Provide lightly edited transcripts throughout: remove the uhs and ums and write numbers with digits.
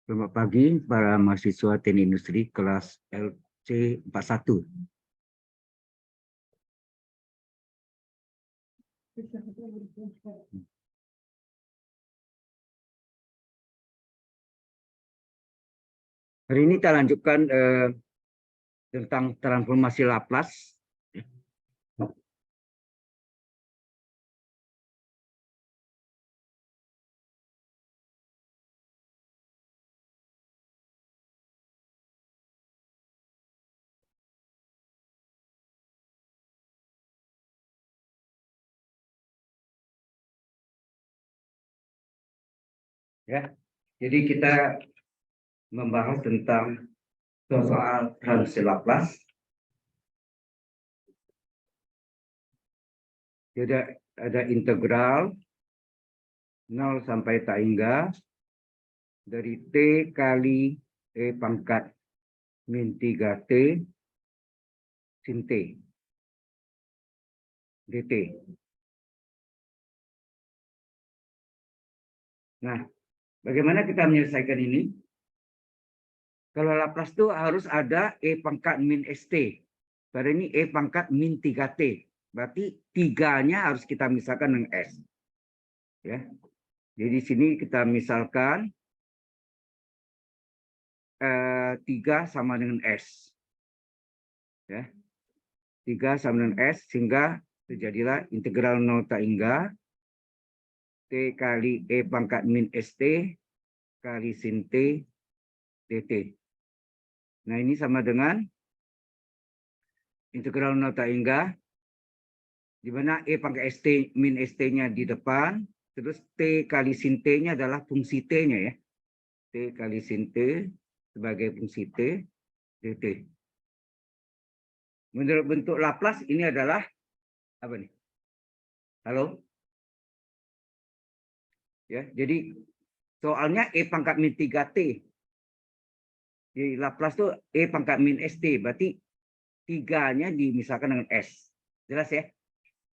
Selamat pagi para mahasiswa Teknik Industri kelas LC 41. Hari ini kita lanjutkan tentang transformasi Laplace. Ya, jadi kita membahas tentang soal transformasi Laplace. Jadi ada integral 0 sampai tak hingga dari T kali E pangkat min 3T sin T dt. Nah, bagaimana kita menyelesaikan ini? Kalau Laplace itu harus ada E pangkat min ST. Pada ini E pangkat min 3T. Berarti 3-nya harus kita misalkan dengan S. Ya. Jadi di sini kita misalkan 3 sama dengan S. Ya. 3 sama dengan S sehingga terjadilah integral 0 tak hingga T kali E pangkat min ST kali sin T dt. Nah, ini sama dengan integral 0 tak hingga di mana E pangkat ST min ST-nya di depan, terus T kali sin T-nya adalah fungsi T-nya ya. T kali sin T sebagai fungsi T dt. Menurut bentuk Laplace ini adalah apa nih? Halo? Ya, jadi soalnya E pangkat min 3T. Di Laplace itu E pangkat min ST, berarti 3-nya dimisalkan dengan S. Jelas ya?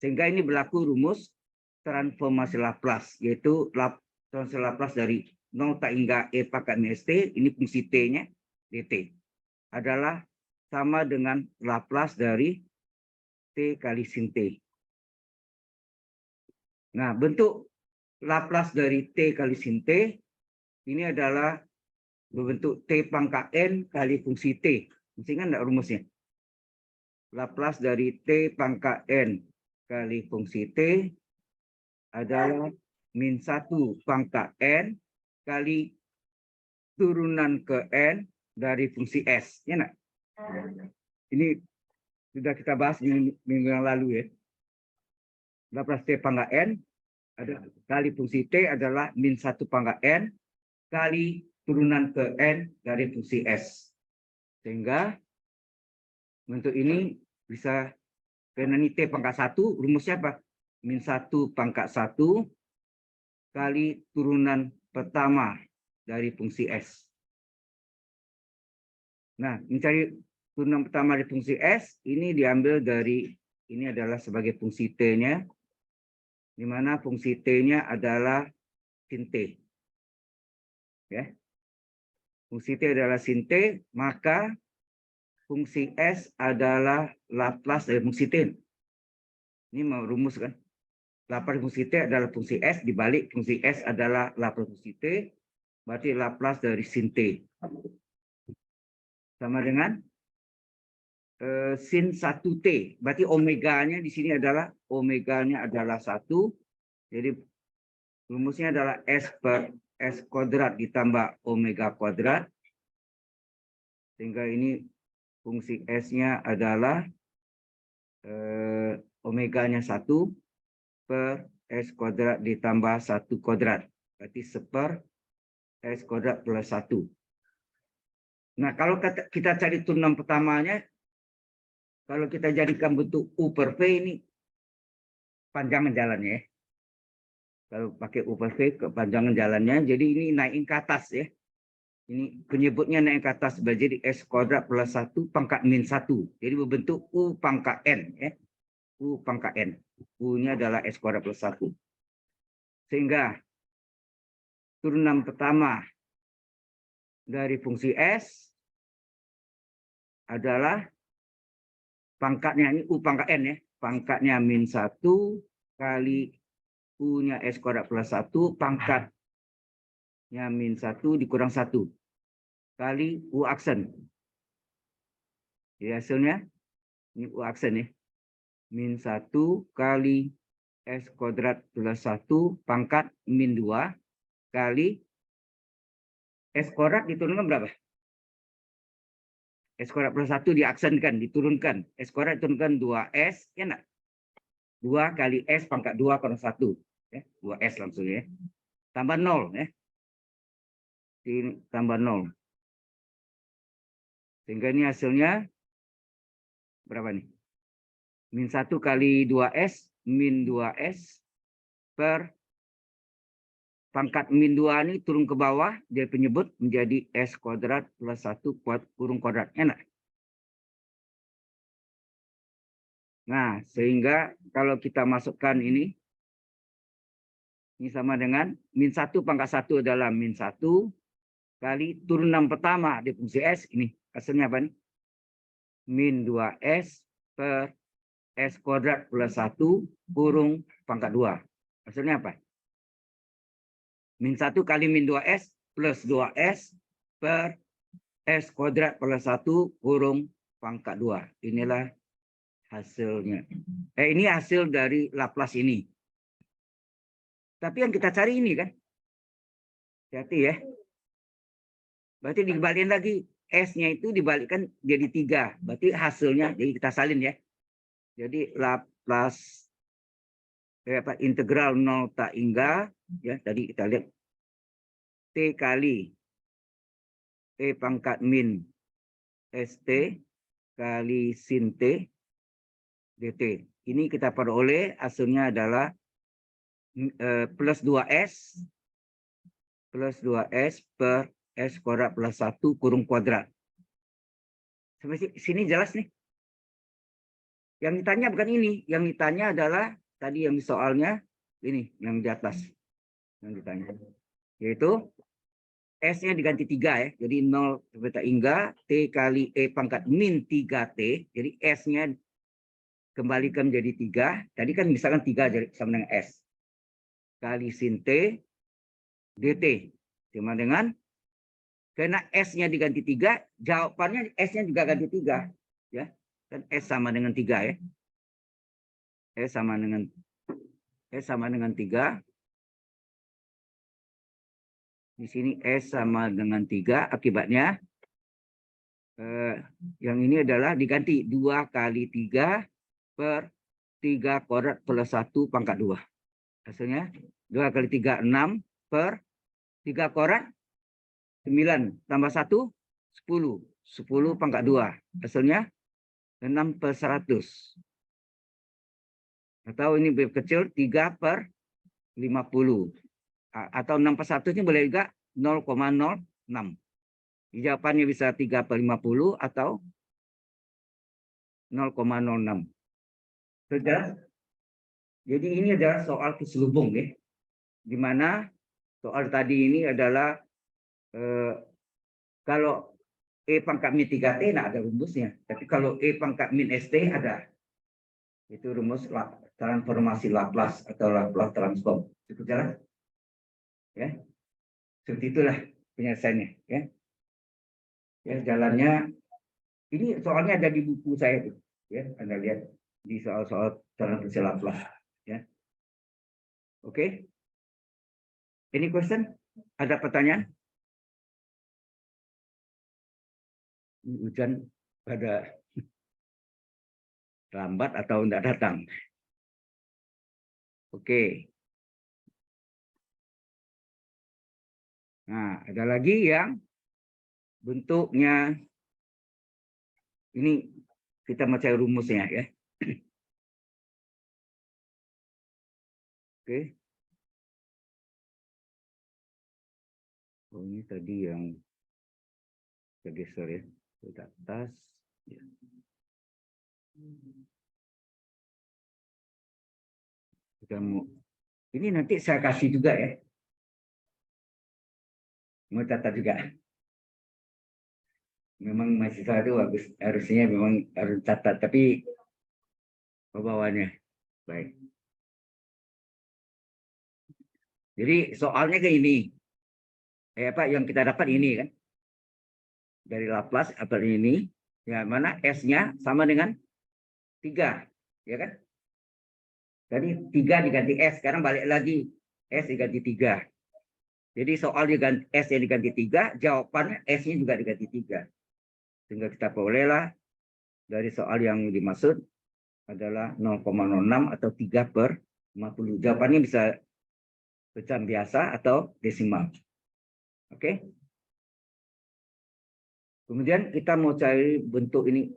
Sehingga ini berlaku rumus transformasi Laplace, yaitu transformasi Laplace dari 0 tak hingga E pangkat min ST, ini fungsi T-nya, dt. Adalah sama dengan Laplace dari T kali sin T. Nah, bentuk Laplace dari T kali sin T, ini adalah berbentuk T pangkat N kali fungsi T. Mesti kan enggak rumusnya? Laplace dari T pangkat N kali fungsi T adalah min 1 pangkat N kali turunan ke N dari fungsi S. Ya enggak? Ini sudah kita bahas minggu yang lalu ya. Laplace T pangkat N ada kali fungsi T adalah min 1 pangkat N kali turunan ke N dari fungsi S. Sehingga bentuk ini bisa, karena ini T pangkat 1, rumusnya apa? Min 1 pangkat 1 kali turunan pertama dari fungsi S. Nah, mencari turunan pertama dari fungsi S, ini diambil dari, ini adalah sebagai fungsi T-nya, di mana fungsi T-nya adalah sin T. Ya. Fungsi T adalah sin T, maka fungsi S adalah Laplace dari fungsi T. Ini mau rumus kan? Laplace fungsi T adalah fungsi S, dibalik fungsi S adalah Laplace fungsi T, berarti Laplace dari sin T. Sama dengan sin 1T. Berarti omeganya di sini adalah, omeganya adalah 1. Jadi rumusnya adalah S per S kuadrat ditambah omega kuadrat. Sehingga ini fungsi S-nya adalah omeganya 1 per S kuadrat ditambah 1 kuadrat. Berarti 1/, S kuadrat plus 1. Nah, kalau kita cari turunan pertamanya, kalau kita jadikan bentuk U per V ini panjangan jalannya ya. Kalau pakai U per V kepanjangan jalannya, jadi ini naik ke atas ya. Ini penyebutnya naik ke atas, jadi S kuadrat plus 1 pangkat min 1. Jadi berbentuk U pangkat N ya. U pangkat N. U-nya adalah S kuadrat plus 1. Sehingga turunan pertama dari fungsi S adalah pangkatnya ini U pangkat N ya. Pangkatnya min 1 kali U-nya S kuadrat plus 1 pangkatnya min 1 dikurang 1 kali U aksen. Jadi hasilnya ini U aksen ya. Min 1 kali S kuadrat plus 1 pangkat min 2 kali S kuadrat diturunkan berapa? S kuadrat plus 1 diaksenkan, diturunkan. S kuadrat diturunkan 2S, ya enggak? 2 kali S pangkat 2 kurang 1. Ya, 2S langsung ya. Tambah 0 ya. Ini tambah 0. Sehingga ini hasilnya berapa nih? Min 1 kali 2S, min 2S per pangkat min 2 ini turun ke bawah, dia penyebut menjadi S kuadrat plus 1 kurung kuadrat. Enak. Nah, sehingga kalau kita masukkan ini sama dengan min 1 pangkat 1 adalah min 1 kali turunan pertama di fungsi S. Ini hasilnya apa nih? Min 2S per S kuadrat plus 1 kurung pangkat 2. Hasilnya apa? Min 1 kali min 2S plus 2S per S kuadrat plus 1 kurung pangkat 2. Inilah hasilnya. Ini hasil dari Laplace ini. Tapi yang kita cari ini kan. Hati-hati ya. Berarti dibalikin lagi. S-nya itu dibalikkan jadi 3. Berarti hasilnya, jadi kita salin ya. Jadi Laplace integral 0 tak hingga, ya tadi kita lihat. T kali E pangkat min ST kali sin T dt. Ini kita peroleh hasilnya adalah plus 2S per S kuadrat plus 1 kurung kuadrat. Sampai sini jelas nih. Yang ditanya bukan ini. Yang ditanya adalah tadi yang di soalnya ini, yang di atas. Yang ditanya. Yaitu S-nya diganti 3 ya. Jadi 0 sampai hingga T kali E pangkat min 3T. Jadi S-nya kembalikan menjadi 3. Tadi kan misalkan 3 jadi sama dengan S. Kali sin T dt. Sama dengan karena S-nya diganti 3, jawabannya S-nya juga ganti 3. Ya. Dan S sama dengan 3 ya. S sama dengan 3. Di sini S sama dengan 3. Akibatnya yang ini adalah diganti 2 kali 3 per 3 kuadrat plus 1 pangkat 2. Hasilnya 2 kali 3, 6 per 3 kuadrat 9 tambah 1, 10. 10 pangkat 2. Hasilnya 6 per 100. Atau ini lebih kecil 3 per 50. Atau 6 per 1 ini boleh juga 0,06. Jawabannya bisa 3 per 50 atau 0,06. Sudah? Jadi ini adalah soal keselubung ya. Di mana soal tadi ini adalah kalau E pangkat min 3T nah ada rumusnya. Tapi kalau E pangkat min ST ada. Itu rumus transformasi Laplace atau Laplace transform. Cukup jalan? Ya. Seperti itulah penyelesaiannya ya. Ya, jalannya ini soalnya ada di buku saya tuh. Ya, Anda lihat di soal-soal transformasi Laplace ya. Oke. Any question? Ada pertanyaan? Hujan pada lambat atau tidak datang? Oke. Nah, ada lagi yang bentuknya ini kita mencari rumusnya ya. Oke. Oh, ini tadi yang geser ya ke atas. Ya. Kita mau ini nanti saya kasih juga ya. Mau catat juga. Memang mahasiswa itu harusnya memang harus catat, tapi pembawanya baik. Jadi soalnya kayak ini, apa yang kita dapat ini kan dari Laplace atau ini, yang mana S-nya sama dengan 3, ya kan? Jadi 3 diganti S, sekarang balik lagi S diganti 3. Jadi soal diganti S yang diganti 3, jawabannya S-nya juga diganti 3. Sehingga kita bolehlah dari soal yang dimaksud adalah 0,06 atau 3/50. Jawabannya bisa pecahan biasa atau desimal. Oke. Kemudian kita mau cari bentuk ini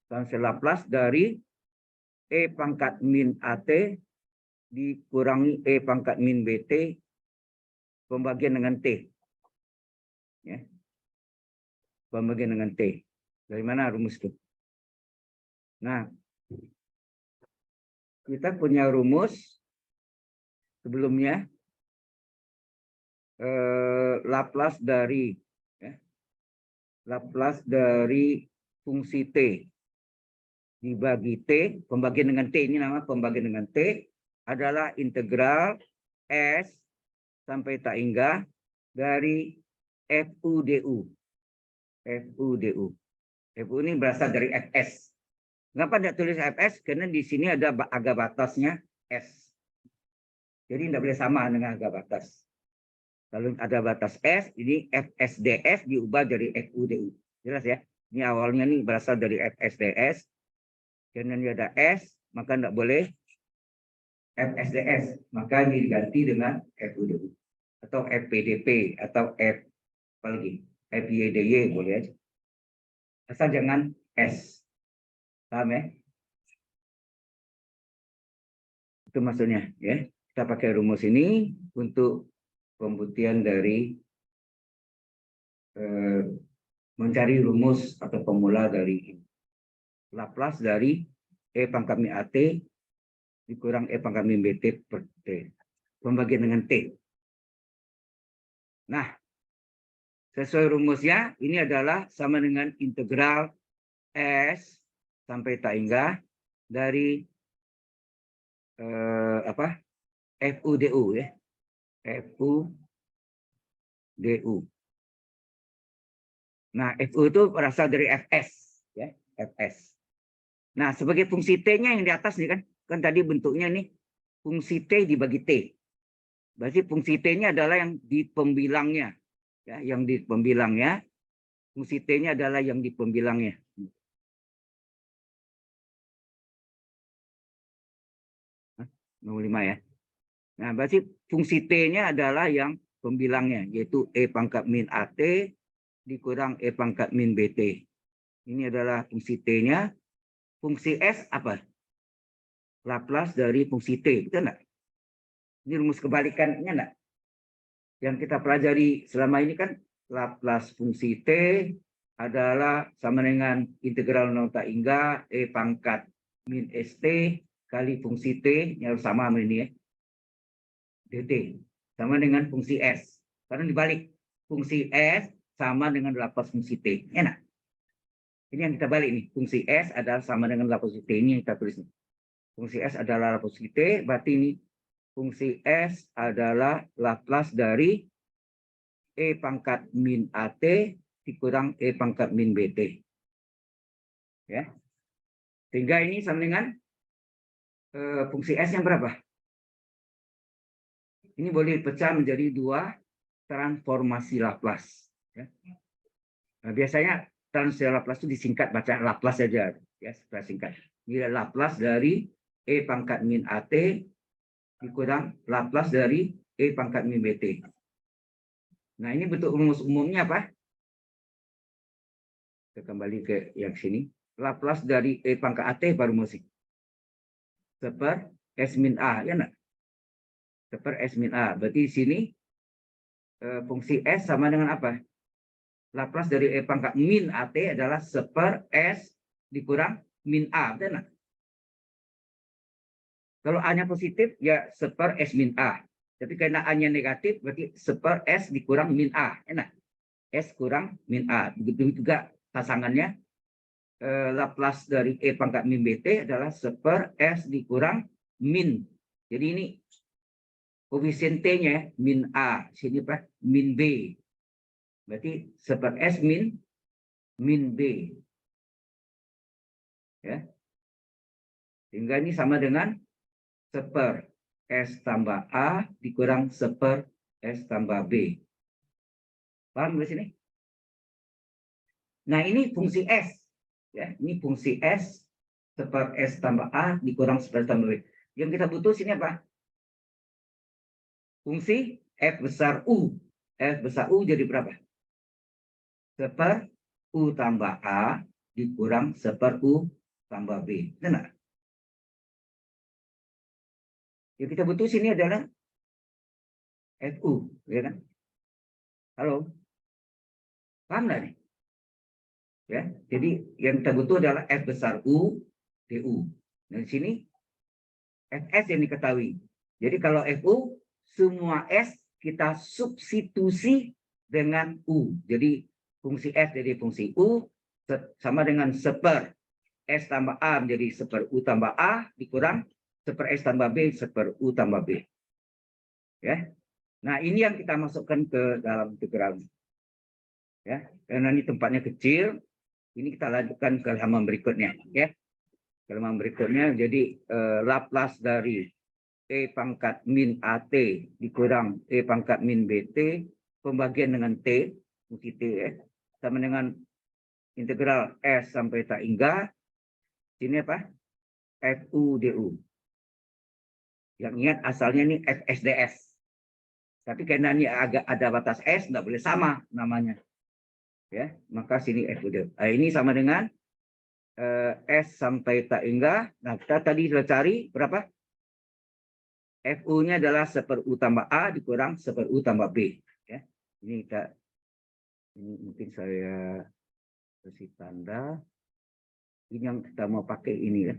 transfer Laplace dari E pangkat min AT dikurangi E pangkat min BT pembagian dengan T. Ya. Pembagian dengan T. Dari mana rumus itu? Nah, kita punya rumus sebelumnya. Laplace dari Laplace dari fungsi T dibagi T, pembagian dengan T, ini nama pembagian dengan T adalah integral S sampai tak hingga dari FU DU. FU DU. FU ini berasal dari Fs. Kenapa tidak tulis Fs? Karena di sini ada harga batasnya S. Jadi tidak boleh sama dengan harga batas. Kalau ada batas S, ini FSDS diubah dari FUDU. Jelas ya? Ini awalnya nih berasal dari FSDS. Karena ini ada S, maka tidak boleh FSDS. Maka ini diganti dengan FUDU. Atau FPDP, atau F, apa lagi? FYDY boleh aja. Asal jangan S. Paham ya? Itu maksudnya. Ya. Kita pakai rumus ini untuk pembuktian dari mencari rumus atau formula dari Laplace dari E pangkat min AT dikurang E pangkat min BT per T. Pembagian dengan T. Nah, sesuai rumusnya, ini adalah sama dengan integral S sampai tak hingga dari FUDU ya. FUDU. Nah, FU itu berasal dari Fs ya, Fs. Nah, sebagai fungsi T-nya yang di atas nih kan tadi bentuknya nih fungsi T dibagi T. Berarti fungsi T-nya adalah yang di pembilangnya. Ya, yang di pembilangnya. Fungsi T-nya adalah yang di pembilangnya. Hah? 05 ya. Nah, berarti fungsi T-nya adalah yang pembilangnya, yaitu E pangkat min AT dikurang E pangkat min BT. Ini adalah fungsi T-nya. Fungsi S apa? Laplace dari fungsi T, betul enggak? Ini rumus kebalikannya enggak? Yang kita pelajari selama ini kan Laplace fungsi T adalah sama dengan integral 0 tak hingga E pangkat min ST kali fungsi T, yang sama sama ini ya, dt, sama dengan fungsi S. Karena dibalik, fungsi S sama dengan Laplace fungsi T. Enak. Ini yang kita balik nih, fungsi S adalah sama dengan Laplace fungsi T, ini yang kita tulis nih. Fungsi S adalah Laplace fungsi T, berarti ini fungsi S adalah Laplace dari E pangkat min AT dikurang E pangkat min BT. Ya. Sehingga ini sama dengan fungsi S yang berapa? Ini boleh dipecah menjadi dua transformasi Laplace. Ya. Nah, biasanya transformasi Laplace itu disingkat baca Laplace saja. Ya, supaya singkat. Ini Laplace dari E pangkat min AT dikurang Laplace dari E pangkat min BT. Nah, ini bentuk rumus umumnya apa? Kita kembali ke yang sini. Laplace dari E pangkat AT baru musik. Seper S min A, ya enggak? Seper S min A. Berarti di sini fungsi S sama dengan apa? Laplace dari E pangkat min AT adalah seper S dikurang min A, betul enggak? Kalau A-nya positif, ya seper S min A. Tapi karena A-nya negatif, berarti seper S dikurang min A, enak? S kurang min A. Begitu juga pasangannya. Laplace dari E pangkat min BT adalah seper S dikurang min. Jadi ini koefisien T-nya min A. Sini Pak, min B. Berarti seper S min B. Ya. Sehingga ini sama dengan seper S tambah A dikurang seper S tambah B. Paham di sini? Nah, ini fungsi S. Ya, ini fungsi S seper S tambah A dikurang seper S tambah B. Yang kita butuh sini apa? Fungsi F besar U. F besar U jadi berapa? Seper U tambah A dikurang seper U tambah B. Benar? Yang kita butuh sini adalah FU. Ya kan? Halo? Paham nggak nih? Ya, jadi yang kita butuh adalah F besar U DU. Dan di sini Fs yang diketahui. Jadi kalau Fu semua S kita substitusi dengan U. Jadi fungsi S jadi fungsi U sama dengan seper S tambah A menjadi seper U tambah A dikurang seper S tambah B seper U tambah B. Ya. Nah, ini yang kita masukkan ke dalam integral. Ya, karena ini tempatnya kecil, ini kita lanjutkan ke halaman berikutnya, ya. Halaman berikutnya jadi Laplace dari E pangkat min AT dikurang E pangkat min BT pembagian dengan T, fungsi T, ya, sama dengan integral S sampai tak hingga sini apa? FU DU. Yang ingat asalnya ini FSDS. Tapi karena ini agak ada batas S, nggak boleh sama namanya. Ya, maka sini FU DU. Nah, ini sama dengan S sampai tak hingga. Nah, kita tadi sudah cari berapa? FU-nya adalah seper U tambah A dikurang seper U tambah B. Ya. Ini mungkin saya kasih tanda. Ini yang kita mau pakai ini kan.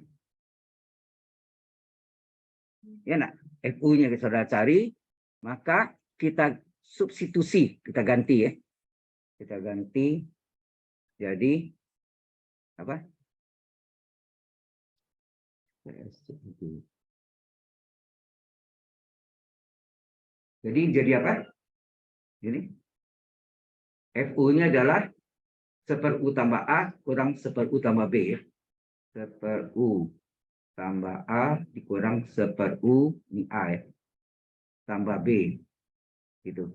Ya nak, FU-nya kita sudah cari, maka kita substitusi, kita ganti ya. Kita ganti jadi apa? Jadi apa? Jadi FU-nya adalah seper U tambah A kurang seper U tambah B ya. Seper U tambah A dikurang seper U ini A ya. Tambah B. Gitu.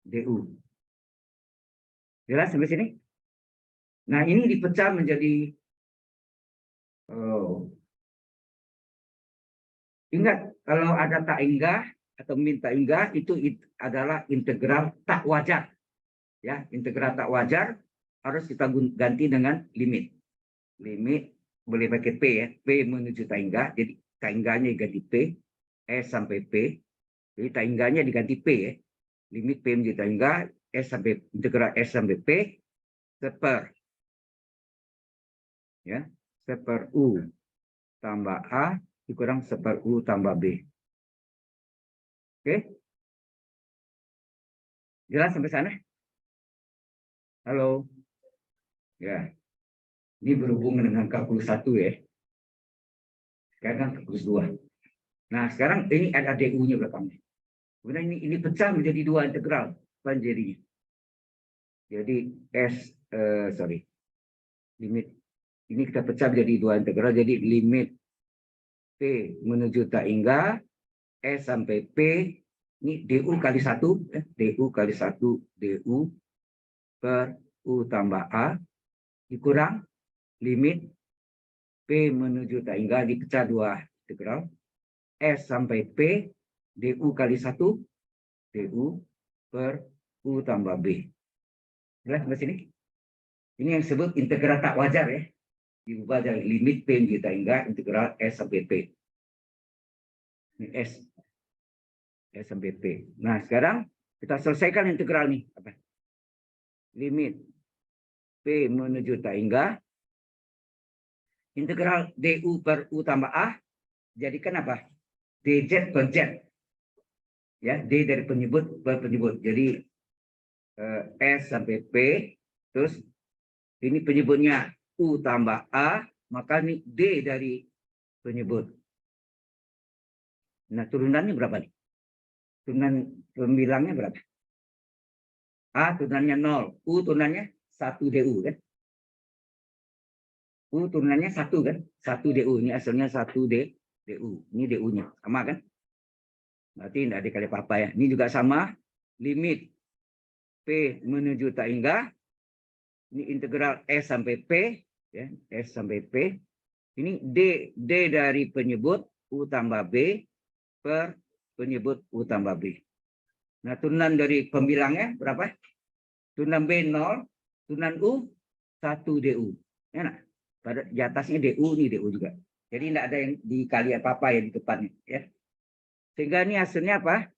DU. Jelas sampai sini? Nah, ini dipecah menjadi ingat kalau ada tak inggah atau min tak inggah itu adalah integral tak wajar. Ya, integral tak wajar harus kita ganti dengan limit. Limit boleh pakai P ya. P menuju tak inggah, jadi tak inggahnya diganti P, S sampai P. Jadi tak inggahnya diganti P ya. Limit P menuju tak inggah, S sampai integral S sampai P seper ya, seper U tambah A dikurang seper U tambah B. Oke? Jelas sampai sana? Halo? Ya. Ini berhubungan dengan kalkulus 1 ya. Sekarang kalkulus 2. Nah, sekarang ini ada DU-nya belakangnya. Kemudian ini pecah menjadi dua integral. Apa jadinya? Jadi limit ini kita pecah menjadi dua integral. Jadi limit P menuju tak hingga S sampai P ini DU kali 1, DU kali 1 DU per U tambah A dikurang limit P menuju tak hingga dipecah dua integral S sampai P DU kali 1 DU per U tambah B. Jelas sampai sini? Ini yang disebut integral tak wajar ya. Diubah dari limit P menuju tak hingga integral S sampai P. Ini S sampai P. Nah, sekarang kita selesaikan integral nih. Apa? Limit P menuju tak hingga integral DU per U tambah A jadikan apa? DZ per Z. Ya, D dari penyebut per penyebut. Jadi S sampai P, terus ini penyebutnya U tambah A, maka ini D dari penyebut. Nah, turunannya berapa nih? Turunan pembilangnya berapa? A turunannya 0, U turunannya 1 DU kan? U turunannya 1 kan? 1 DU, ini asalnya 1 DU. Ini DU-nya, sama kan? Berarti tidak dikali apa-apa ya. Ini juga sama, limit P menuju tak hingga. Ini integral S sampai P, ya, S sampai P. Ini D dari penyebut U tambah B per penyebut U tambah B. Nah, turunan dari pembilangnya berapa? Turunan B 0, turunan U 1 DU. Ya, nah, pada di atasnya DU, ini DU juga. Jadi tidak ada yang dikali apa-apa ya di depannya. Ya. Sehingga ini hasilnya apa?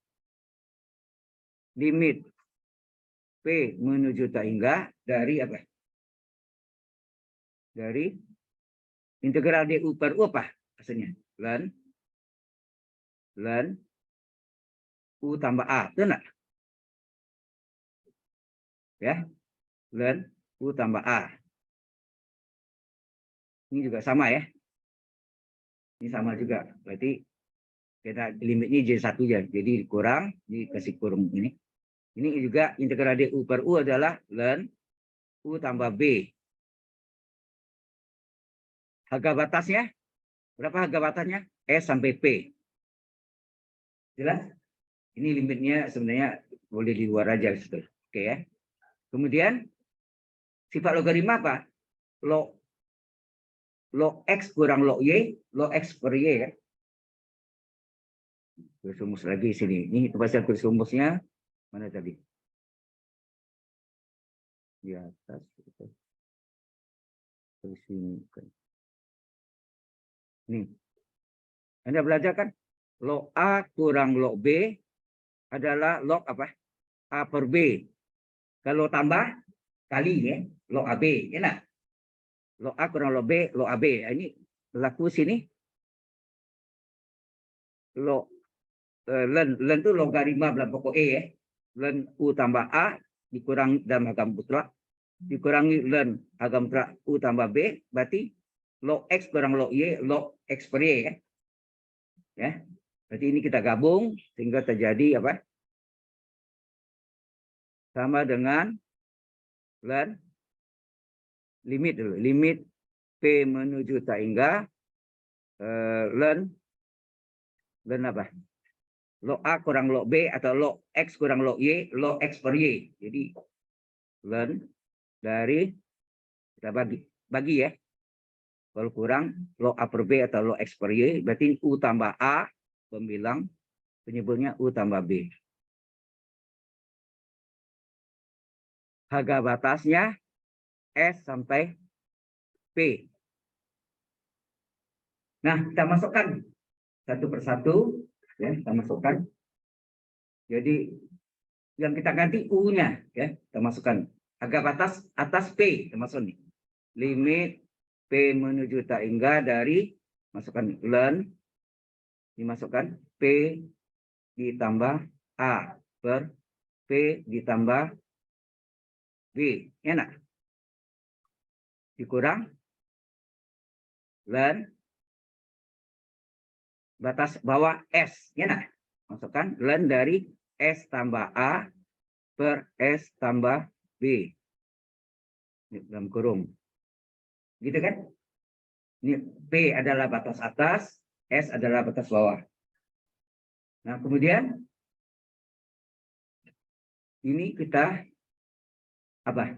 Limit P menuju tak hingga dari apa? Dari integral DU per U apa hasilnya? Ln U tambah A, betul enggak? Ya, ln U tambah A. Ini juga sama ya. Ini sama juga. Berarti kita limitnya J1 ya. Jadi kurang, dikasih kurung ini. Ini juga integral DU per U adalah ln U tambah B. Harga batasnya, berapa harga batasnya? S sampai P. Jelas? Ini limitnya sebenarnya boleh di luar aja. Oke ya. Kemudian, sifat logaritma apa? Log X kurang log Y, log X per Y kan? Tulis rumus lagi sini. Ini pasal tulis rumusnya. Mana tadi? Di atas. Tulis ini. Nih. Anda belajar kan? Log A kurang log B adalah log apa? A per B. Kalau tambah, kali ya. Log AB. Ya, nah? Log A kurang log B, log AB. Ini berlaku sini. Log ln itu logaritma dalam pokok E ya. Ln U tambah A dikurang dalam agam mutlak dikurangi ln agam mutlak U tambah B, berarti log X kurang log Y, log X per Y ya. Ya. Berarti ini kita gabung sehingga terjadi apa? Sama dengan ln limit dulu. Limit P menuju tak hingga ln apa? Log A kurang log B atau log X kurang log Y, log X per Y. Jadi ln dari kita bagi ya. Kalau kurang log A per B atau log X per Y, berarti U tambah A pembilang penyebutnya U tambah B. Harga batasnya S sampai P. Nah, kita masukkan satu persatu. Ya, kita masukkan. Jadi yang kita ganti U-nya. Ya, kita masukkan. Harga batas atas P. Kita masuk nih. Limit P menuju tak hingga dari masukkan ln. Dimasukkan P ditambah A per P ditambah B. Enak. Dikurang ln batas bawah S. Enak. Masukkan ln dari S tambah A per S tambah B. Ini dalam kurung. Gitu kan? Ini P adalah batas atas, S adalah batas bawah. Nah, kemudian ini kita apa?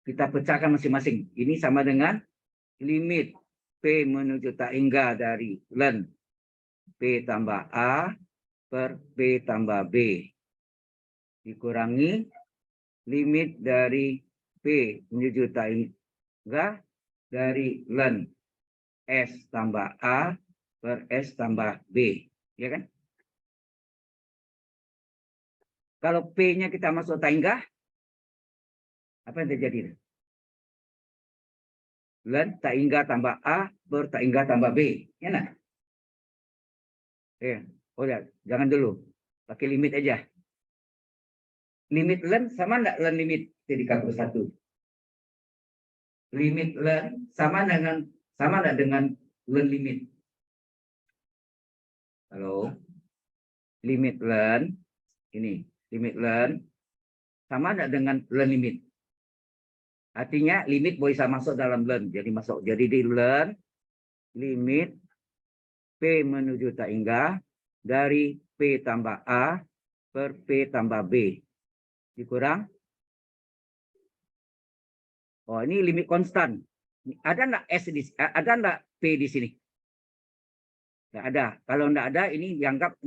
Kita pecahkan masing-masing. Ini sama dengan limit P menuju tak hingga dari ln P tambah A per P tambah B. Dikurangi limit dari P menuju tak hingga dari ln S tambah A per S tambah B. Ya kan? Kalau P-nya kita masuk tak hingga, apa yang terjadi? Ln tak hingga tambah A per tak hingga tambah B. Ya nah? Oh ya, jangan dulu. Pakai limit aja. limit len sama enggak len limit jadi K+1? Limit len sama enggak dengan len limit? Halo. Limit len ini, limit len sama enggak dengan len limit? Artinya limit bisa masuk dalam len, jadi masuk. Jadi di len limit P menuju tak hingga dari P tambah A per P tambah B dikurang. Oh, ini limit konstan. Ada enggak S di ada enggak P di sini? Enggak ada. Kalau enggak ada ini dianggap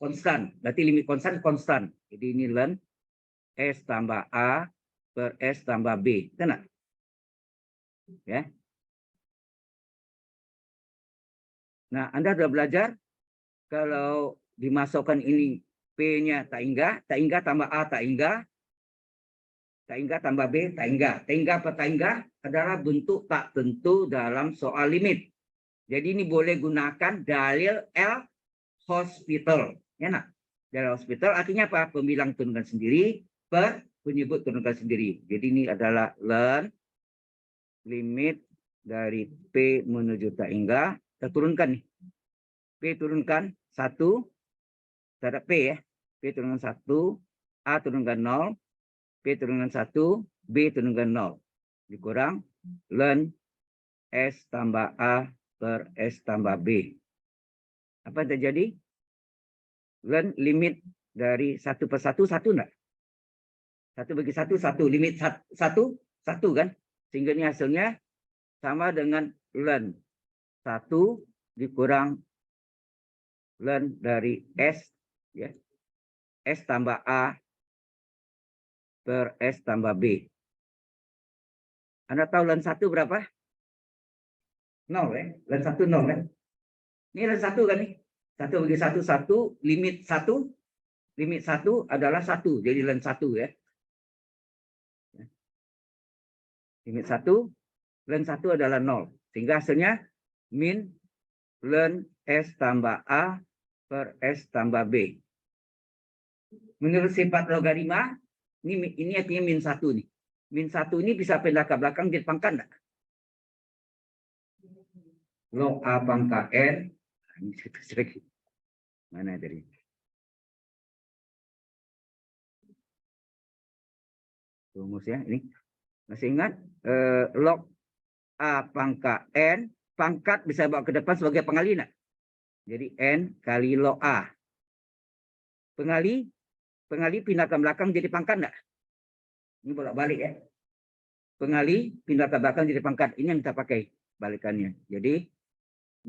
konstan. Berarti limit konstan konstan. Jadi ini len S tambah A per S tambah B. Betul enggak? Ya. Nah, Anda sudah belajar kalau dimasukkan ini P-nya tak hingga tambah A tak hingga tambah B tak hingga per tak hingga adalah bentuk tak tentu dalam soal limit. Jadi ini boleh gunakan dalil L'Hospital. Ya nak? Dalil L'Hospital artinya apa? Pembilang turunkan sendiri per penyebut turunkan sendiri. Jadi ini adalah len limit dari P menuju tak hingga. Kita turunkan nih. P turunkan 1 terhadap P ya. P turunkan 1, A turunkan 0, P turunkan 1, B turunkan 0. Dikurang len S tambah A per S tambah B. Apa yang terjadi? Len limit dari 1 per 1, 1 enggak? 1 bagi 1, 1. Limit 1, 1 kan? Sehingga ini hasilnya sama dengan len 1 dikurang len dari S ya. S tambah A per S tambah B. Anda tahu len 1 berapa? 0 ya. Len 1 0 kan? Ini len 1 kan nih? 1 bagi 1, 1. Limit 1 adalah 1. Jadi len 1 ya. Limit 1, len 1 adalah 0. Sehingga hasilnya min len S tambah A per S tambah B. Menurut sifat logaritma, ini artinya min 1 nih. Min 1 ini bisa pindah ke belakang jadi pangkat enggak? Log A pangkat N. Ini mana tadi? Rumus ya, ini. Masih ingat? Log A pangkat N, pangkat bisa bawa ke depan sebagai pengali enggak? Jadi N kali log A. Pengali pindah ke belakang jadi pangkat enggak? Ini bolak-balik ya. Pengali pindah ke belakang jadi pangkat. Ini yang kita pakai balikannya. Jadi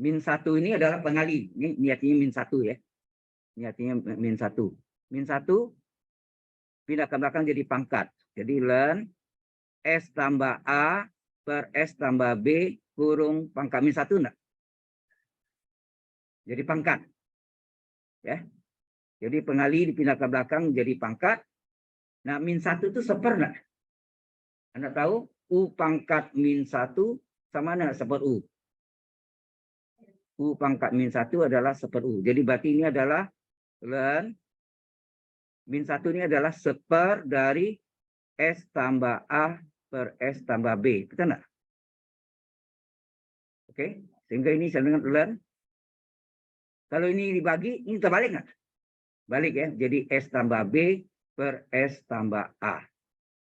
min 1 ini adalah pengali. Ini niatnya min 1 ya. Niatnya min 1. Min 1 pindah ke belakang jadi pangkat. Jadi len S tambah A per S tambah B kurung pangkat min 1 enggak? Jadi pangkat. Ya. Jadi pengali dipindah ke belakang jadi pangkat. Nah, min 1 itu seper enggak? Anda tahu U pangkat min 1 sama enggak seper U? U pangkat min 1 adalah seper U. Jadi berarti ini adalah len min 1 ini adalah seper dari S tambah A per S tambah B. Betul enggak? Oke. Sehingga ini sama dengan len. Kalau ini dibagi, ini terbalik enggak? Balik ya. Jadi S tambah B per S tambah A.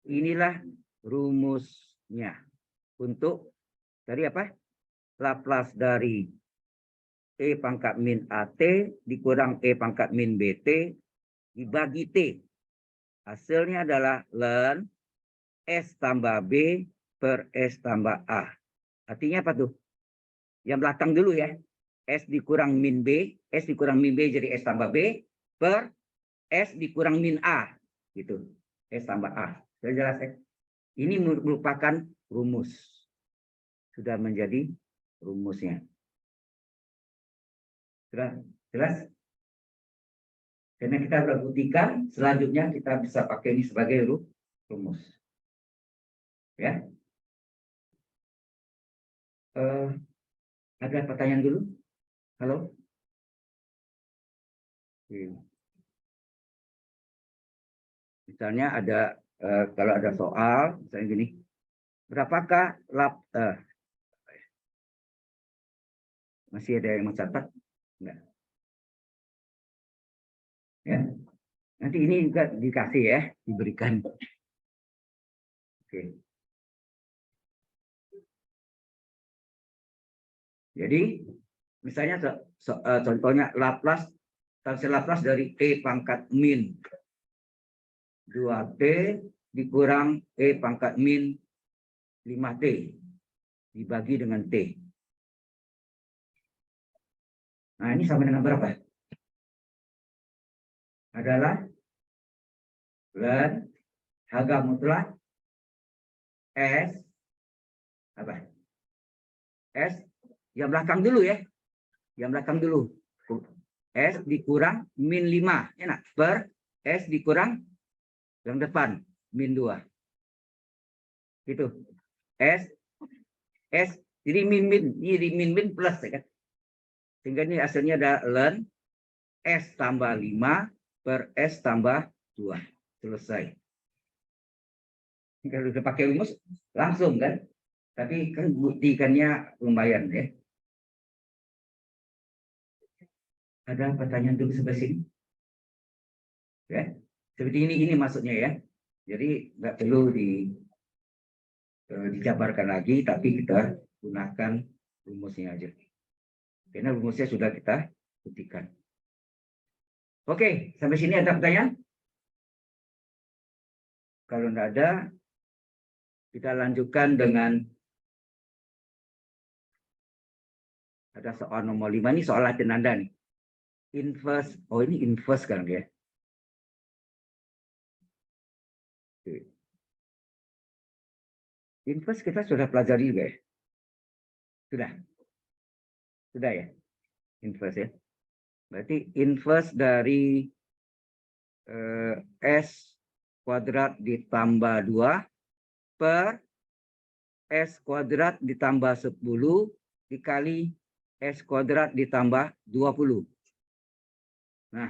Inilah rumusnya. Untuk tadi apa? Laplace dari E pangkat min AT dikurang E pangkat min BT dibagi T. Hasilnya adalah len S tambah B per S tambah A. Artinya apa tuh? Yang belakang dulu ya. S dikurang min B. S dikurang min B jadi S tambah B per S dikurang min A. Gitu. S tambah A. Sudah jelas ya? Ini merupakan rumus. Sudah menjadi rumusnya. Sudah jelas? Karena kita sudah buktikan, selanjutnya kita bisa pakai ini sebagai rumus. Ya. Ada pertanyaan dulu? Halo? Misalnya ada kalau ada soal, misalnya gini, berapakah masih ada yang mencatat? Enggak. Ya. Nanti ini juga dikasih ya, diberikan. Oke. Jadi misalnya contohnya Laplace dari E pangkat min 2T dikurang E pangkat min 5T dibagi dengan T. Nah, ini sama dengan berapa? Adalah ln harga mutlak S apa? S yang belakang dulu ya. Yang belakang dulu. S dikurang min 5. Enak. Per S dikurang yang depan min 2. Gitu. S jadi min plus ya kan. Sehingga ini hasilnya ada ln S tambah 5 per S tambah 2. Selesai. Kalau udah pakai rumus langsung kan. Tapi kan buktikannya lumayan ya. Ada pertanyaan dulu sebelah sini? Ya, seperti ini maksudnya ya. Jadi nggak perlu dijabarkan lagi, tapi kita gunakan rumusnya aja. Karena rumusnya sudah kita buktikan. Oke, sampai sini ada pertanyaan? Kalau tidak ada, kita lanjutkan dengan ada soal nomor 5. Ini soal latihan Anda nih. Inverse, ini inverse kan ya. Inverse kita sudah pelajari juga ya. Sudah ya. Inverse ya. Berarti inverse dari S kuadrat ditambah 2 per S kuadrat ditambah 10 dikali S kuadrat ditambah 20. Nah,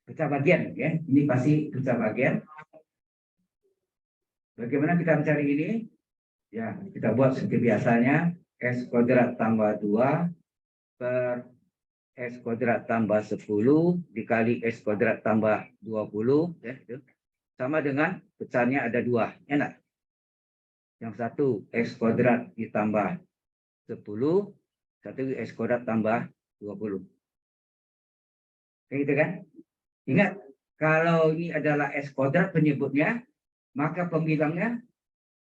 pecah bagian ya. Ini pasti pecah bagian. Bagaimana kita mencari ini? Ya, kita buat seperti biasanya. S kuadrat tambah 2 per S kuadrat tambah 10 dikali S kuadrat tambah 20. Ya, itu. Sama dengan pecahnya ada 2. Enak. Yang satu X kuadrat ditambah 10, satu X kuadrat tambah 20. Kayak gitu kan? Ingat, kalau ini adalah X kuadrat penyebutnya, maka pembilangnya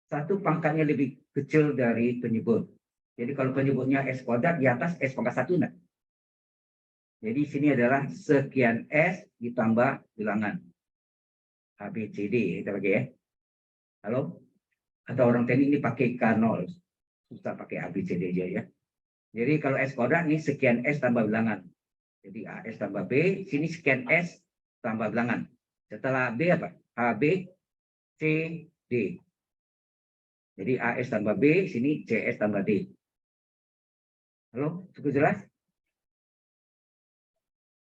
satu pangkatnya lebih kecil dari penyebut. Jadi kalau penyebutnya X kuadrat di atas S pangkat 1. Nah. Jadi sini adalah sekian S ditambah bilangan. A, B, C, D. Kita pakai ya. Halo? Atau orang teknik ini pakai K0. Susah pakai A, B, C, D aja ya. Jadi kalau S kuadrat ini sekian S tambah bilangan. Jadi AS tambah B, sini sekian S tambah bilangan. Setelah B apa? AB, C, D. Jadi AS tambah B, sini CS tambah D. Halo, cukup jelas?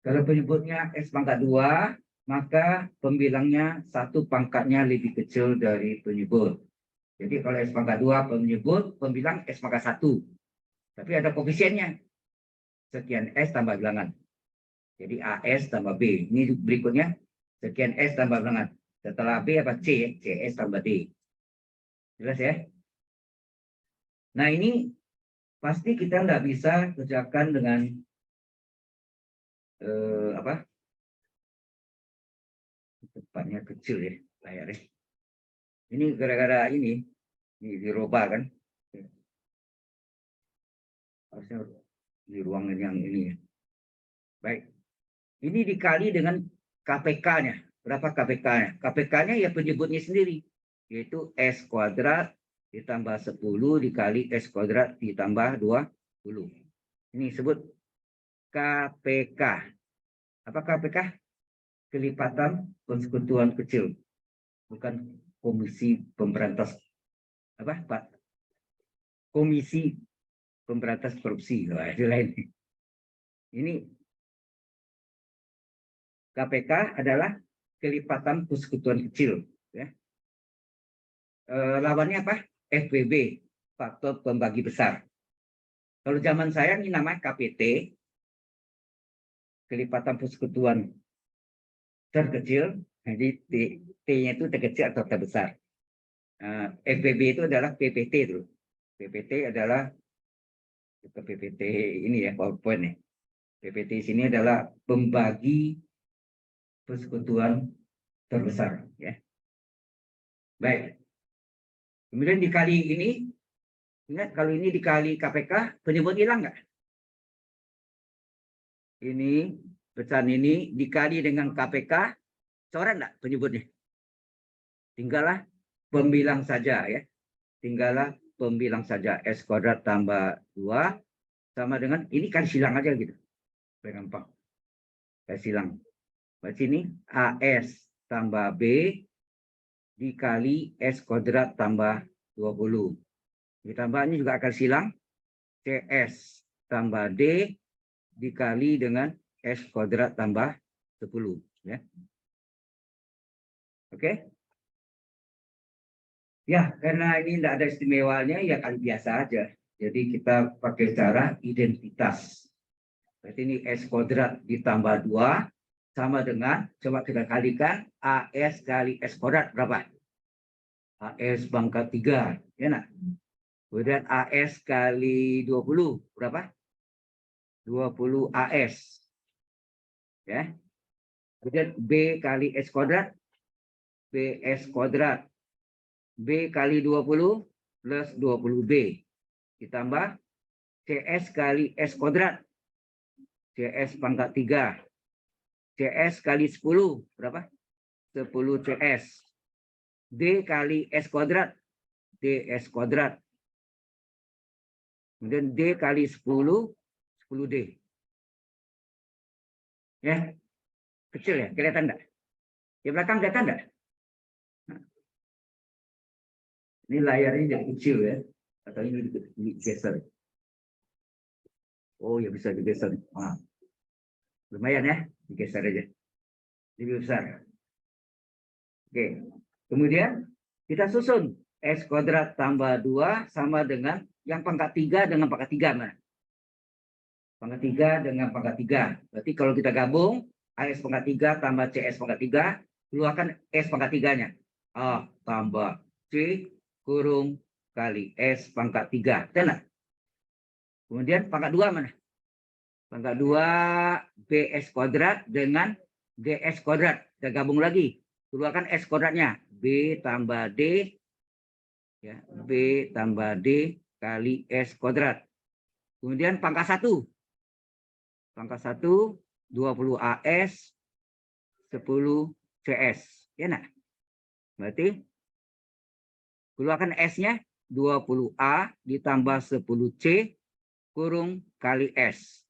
Kalau penyebutnya S pangkat 2, maka pembilangnya satu pangkatnya lebih kecil dari penyebut. Jadi kalau S pangkat 2 penyebut, pembilang S pangkat 1. Tapi ada koefisiennya. Sekian S tambah bilangan. Jadi AS tambah B. Ini berikutnya sekian S tambah bilangan. Setelah B apa C? CS tambah D. Jelas ya? Nah ini pasti kita nggak bisa kerjakan dengan apa? Tempatnya kecil ya layarnya. Ini gara-gara ini dirubah kan? Harusnya di ruangan yang ini ya. Baik. Ini dikali dengan KPK-nya. Berapa KPK-nya? KPK-nya ya penyebutnya sendiri. Yaitu S kuadrat ditambah 10 dikali S kuadrat ditambah 20. Ini disebut KPK. Apa KPK? Kelipatan persekutuan kecil. Bukan komisi pemberantas. Apa, Pak? Komisi pemberantas korupsi. Wah, itu lain. Ini KPK adalah kelipatan persekutuan kecil. Ya. Lawannya apa? FPB, faktor pembagi besar. Kalau zaman saya ini namanya KPT, kelipatan persekutuan terkecil, jadi T-nya itu terkecil atau terbesar. FPB itu adalah PPT itu. PPT adalah PPT ini ya, PowerPoint ya. PPT sini adalah pembagi persekutuan terbesar ya. Baik. Kemudian dikali ini, ingat kalau ini dikali KPK, penyebut hilang nggak? Ini pecahan ini dikali dengan KPK, coret nggak penyebutnya? Tinggallah pembilang saja ya. Tinggallah pembilang saja. S kuadrat tambah 2 sama dengan, ini kan silang aja gitu. Gampang. Saya silang. Berarti ini AS tambah B dikali S kuadrat tambah 20. Ditambahnya juga akan silang. CS tambah D dikali dengan S kuadrat tambah 10. Ya. Oke. Ya, karena ini tidak ada istimewanya, ya kali biasa aja. Jadi kita pakai cara identitas. Berarti ini S kuadrat ditambah 2 sama dengan, coba kita kalikan, AS kali S kuadrat berapa? AS pangkat 3. Ya, nak? Kemudian AS kali 20 berapa? 20 AS. Ya. Kemudian B kali S kuadrat, BS kuadrat. B kali 20 plus 20B. Ditambah CS kali S kuadrat. CS pangkat 3. CS kali 10 berapa? 10 CS. D kali S kuadrat. DS kuadrat. Kemudian D kali 10, 10D. Ya, kecil ya, kelihatan enggak? Di belakang kelihatan enggak? Ini layarnya jadi kecil ya. Atau ini digeser. Oh ya, bisa digeser. Nah, lumayan ya, digeser aja. Lebih besar. Oke. Kemudian kita susun S kuadrat tambah 2 sama dengan yang pangkat 3 dengan pangkat 3. Nah. Pangkat 3 dengan pangkat 3. Berarti kalau kita gabung, AS pangkat 3 tambah CS pangkat 3, keluarkan S pangkat 3-nya. A tambah C kurung kali S pangkat 3. Benar? Kemudian pangkat 2 mana? Pangkat 2 BS kuadrat dengan DS kuadrat. Kita gabung lagi. Keluarkan S kuadratnya. B tambah D. Ya, B tambah D kali S kuadrat. Kemudian pangkat 1. Pangkat 1, 20 AS, 10 CS. Ya, nak? Berarti keluarkan S-nya 20A ditambah 10C kurung kali S.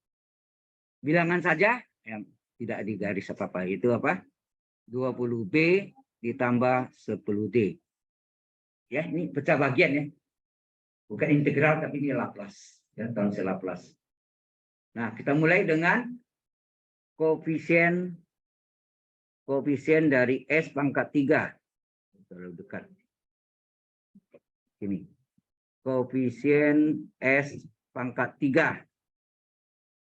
Bilangan saja, yang tidak digaris apa-apa, itu apa? 20B ditambah 10D. Ya, ini pecah bagian ya. Bukan integral, tapi ini Laplace. Ya, transfer Laplace. Nah, kita mulai dengan koefisien dari S pangkat 3. Terlalu dekat. Ini. Koefisien S pangkat 3.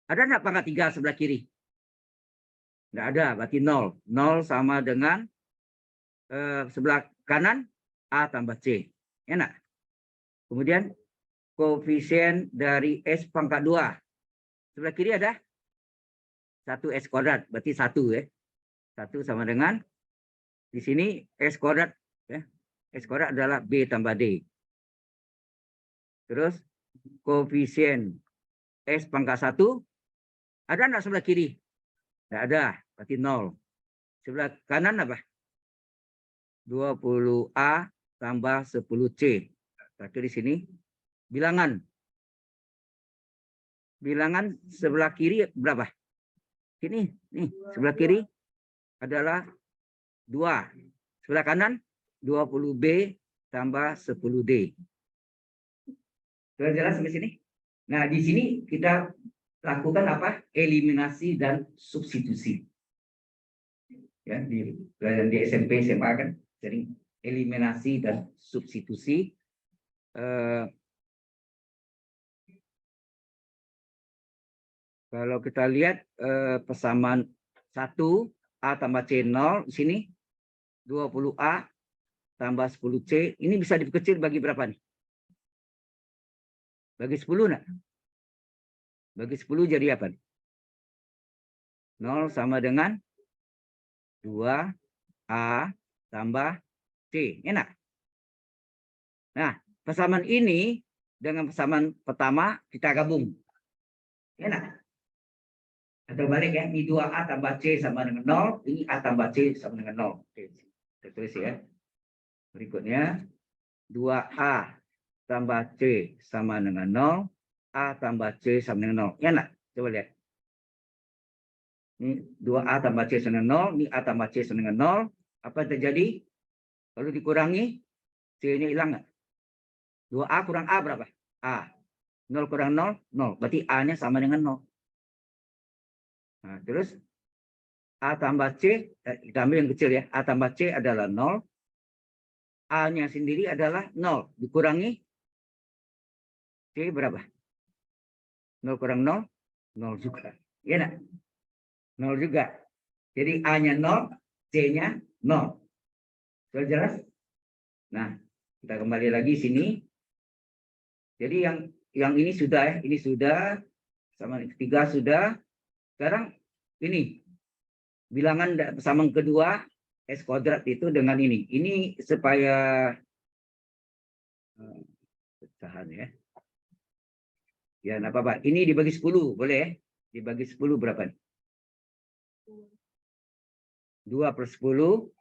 Ada enggak pangkat 3 sebelah kiri? Enggak ada, berarti 0. 0 sama dengan sebelah kanan A tambah C. Enak. Kemudian koefisien dari S pangkat 2. Sebelah kiri ada 1 S kuadrat, berarti 1 ya. 1 sama dengan di sini S kuadrat ya. S kuadrat adalah B tambah D. Terus koefisien S pangkat 1 ada enggak sebelah kiri? Enggak ada, berarti 0. Sebelah kanan apa? 20A tambah 10C. Berarti di sini bilangan. Bilangan sebelah kiri berapa? Sini, nih, sebelah kiri adalah 2. Sebelah kanan 20B tambah 10D. Sudah jelas sampai sini? Nah, di sini kita lakukan apa? Eliminasi dan substitusi. Ya, di pelajaran di SMP, SMA kan sering eliminasi dan substitusi. Kalau kita lihat persamaan 1 A tambah C 0 di sini 20A tambah 10C ini bisa diperkecil bagi berapa nih? Bagi 10 enggak? Bagi 10 jadi apa nih? 0 sama dengan 2A tambah C. Enak. Nah, persamaan ini dengan persamaan pertama kita gabung. Enak. Atau balik ya, ini 2A tambah C sama dengan 0, ini A tambah C sama dengan 0. Oke, kita tulis ya. Berikutnya, 2A tambah C sama dengan 0, A tambah C sama dengan 0. Ya enggak? Coba lihat. Ini 2A tambah C sama dengan 0, ini A tambah C sama dengan 0. Apa yang terjadi? Kalau dikurangi, C-nya hilang enggak? 2A kurang A berapa? A. 0 kurang 0, 0. Berarti A-nya sama dengan 0. Nah, terus A tambah C, kita ambil yang kecil ya. A tambah C adalah 0. A-nya sendiri adalah 0. Dikurangi C berapa? 0 kurang 0, 0 juga. Iya enggak? 0 juga. Jadi A-nya 0, C-nya 0. Sudah jelas? Nah, kita kembali lagi sini. Jadi yang ini sudah ya, ini sudah sama ketiga sudah. Sekarang ini bilangan persamaan kedua S kuadrat itu dengan ini. Ini supaya pecahan ya. Ya, enggak apa-apa. Ini dibagi 10, boleh ya? Dibagi 10 berapa nih? 2/10.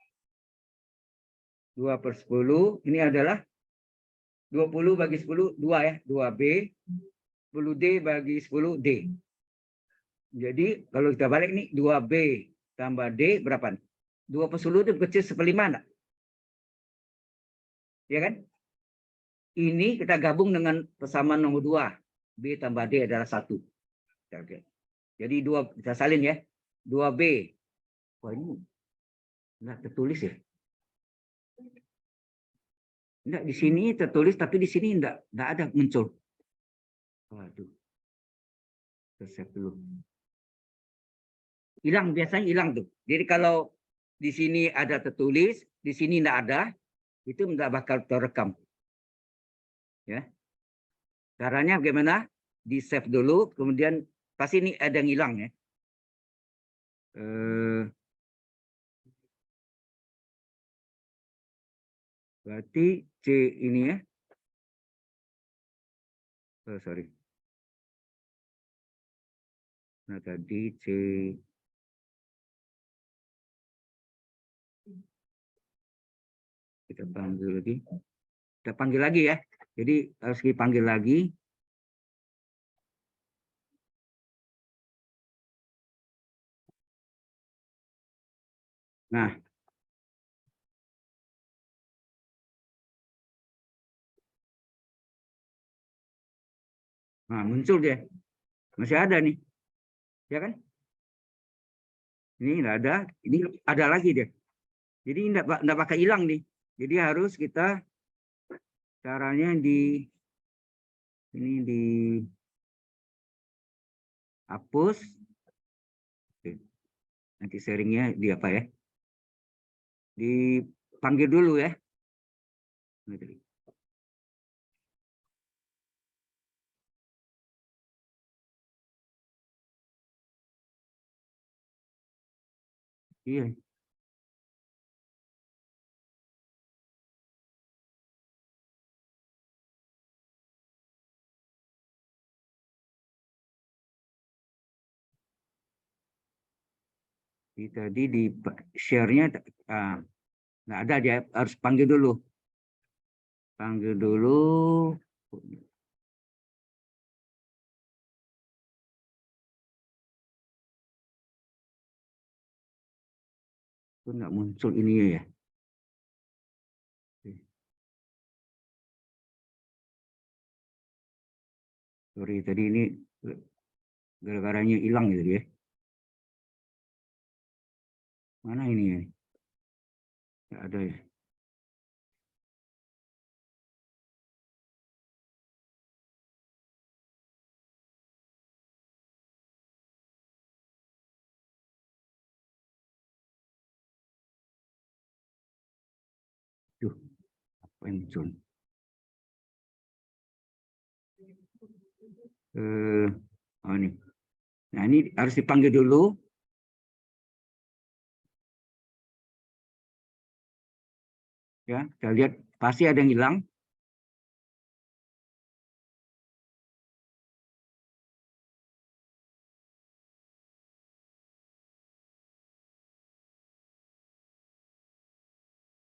2/10. Ini adalah 20 bagi 10, 2 ya. 2B. 10D bagi 10D. Jadi kalau kita balik nih 2B tambah D berapa? 2/10 itu kecil 1/5 enggak? Ya kan? Ini kita gabung dengan persamaan nomor 2. B tambah D adalah 1. Oke. Jadi 2 kita salin ya. 2B. Wah, ini enggak tertulis ya. Enggak, di sini tertulis tapi di sini enggak ada muncul. Waduh. Resep dulu. Hilang, biasanya hilang tuh. Jadi kalau di sini ada tertulis, di sini enggak ada, itu enggak bakal terekam. Ya. Caranya bagaimana? Di save dulu, kemudian pasti ini ada yang hilang ya. Berarti C ini ya. Oh, sorry. Nah tadi C. Kita panggil lagi. Kita panggil lagi ya. Jadi harus dipanggil lagi. Nah. Nah, muncul dia. Masih ada nih. Ya kan? Ini enggak ada. Ini ada lagi dia. Jadi enggak pakai hilang nih. Jadi harus kita caranya ini hapus. Oke. Nanti sharingnya di apa ya? Dipanggil dulu ya. Iya. Tadi di share-nya nggak ada, dia harus panggil dulu. Panggil dulu. Itu nggak muncul ininya ya. Sorry, tadi ini gara-garanya hilang gitu ya. Mana ini? Nggak ada ya. Duh, apa yang muncul? Oh ini. Nah ini harus dipanggil dulu. Ya, kita lihat pasti ada yang hilang.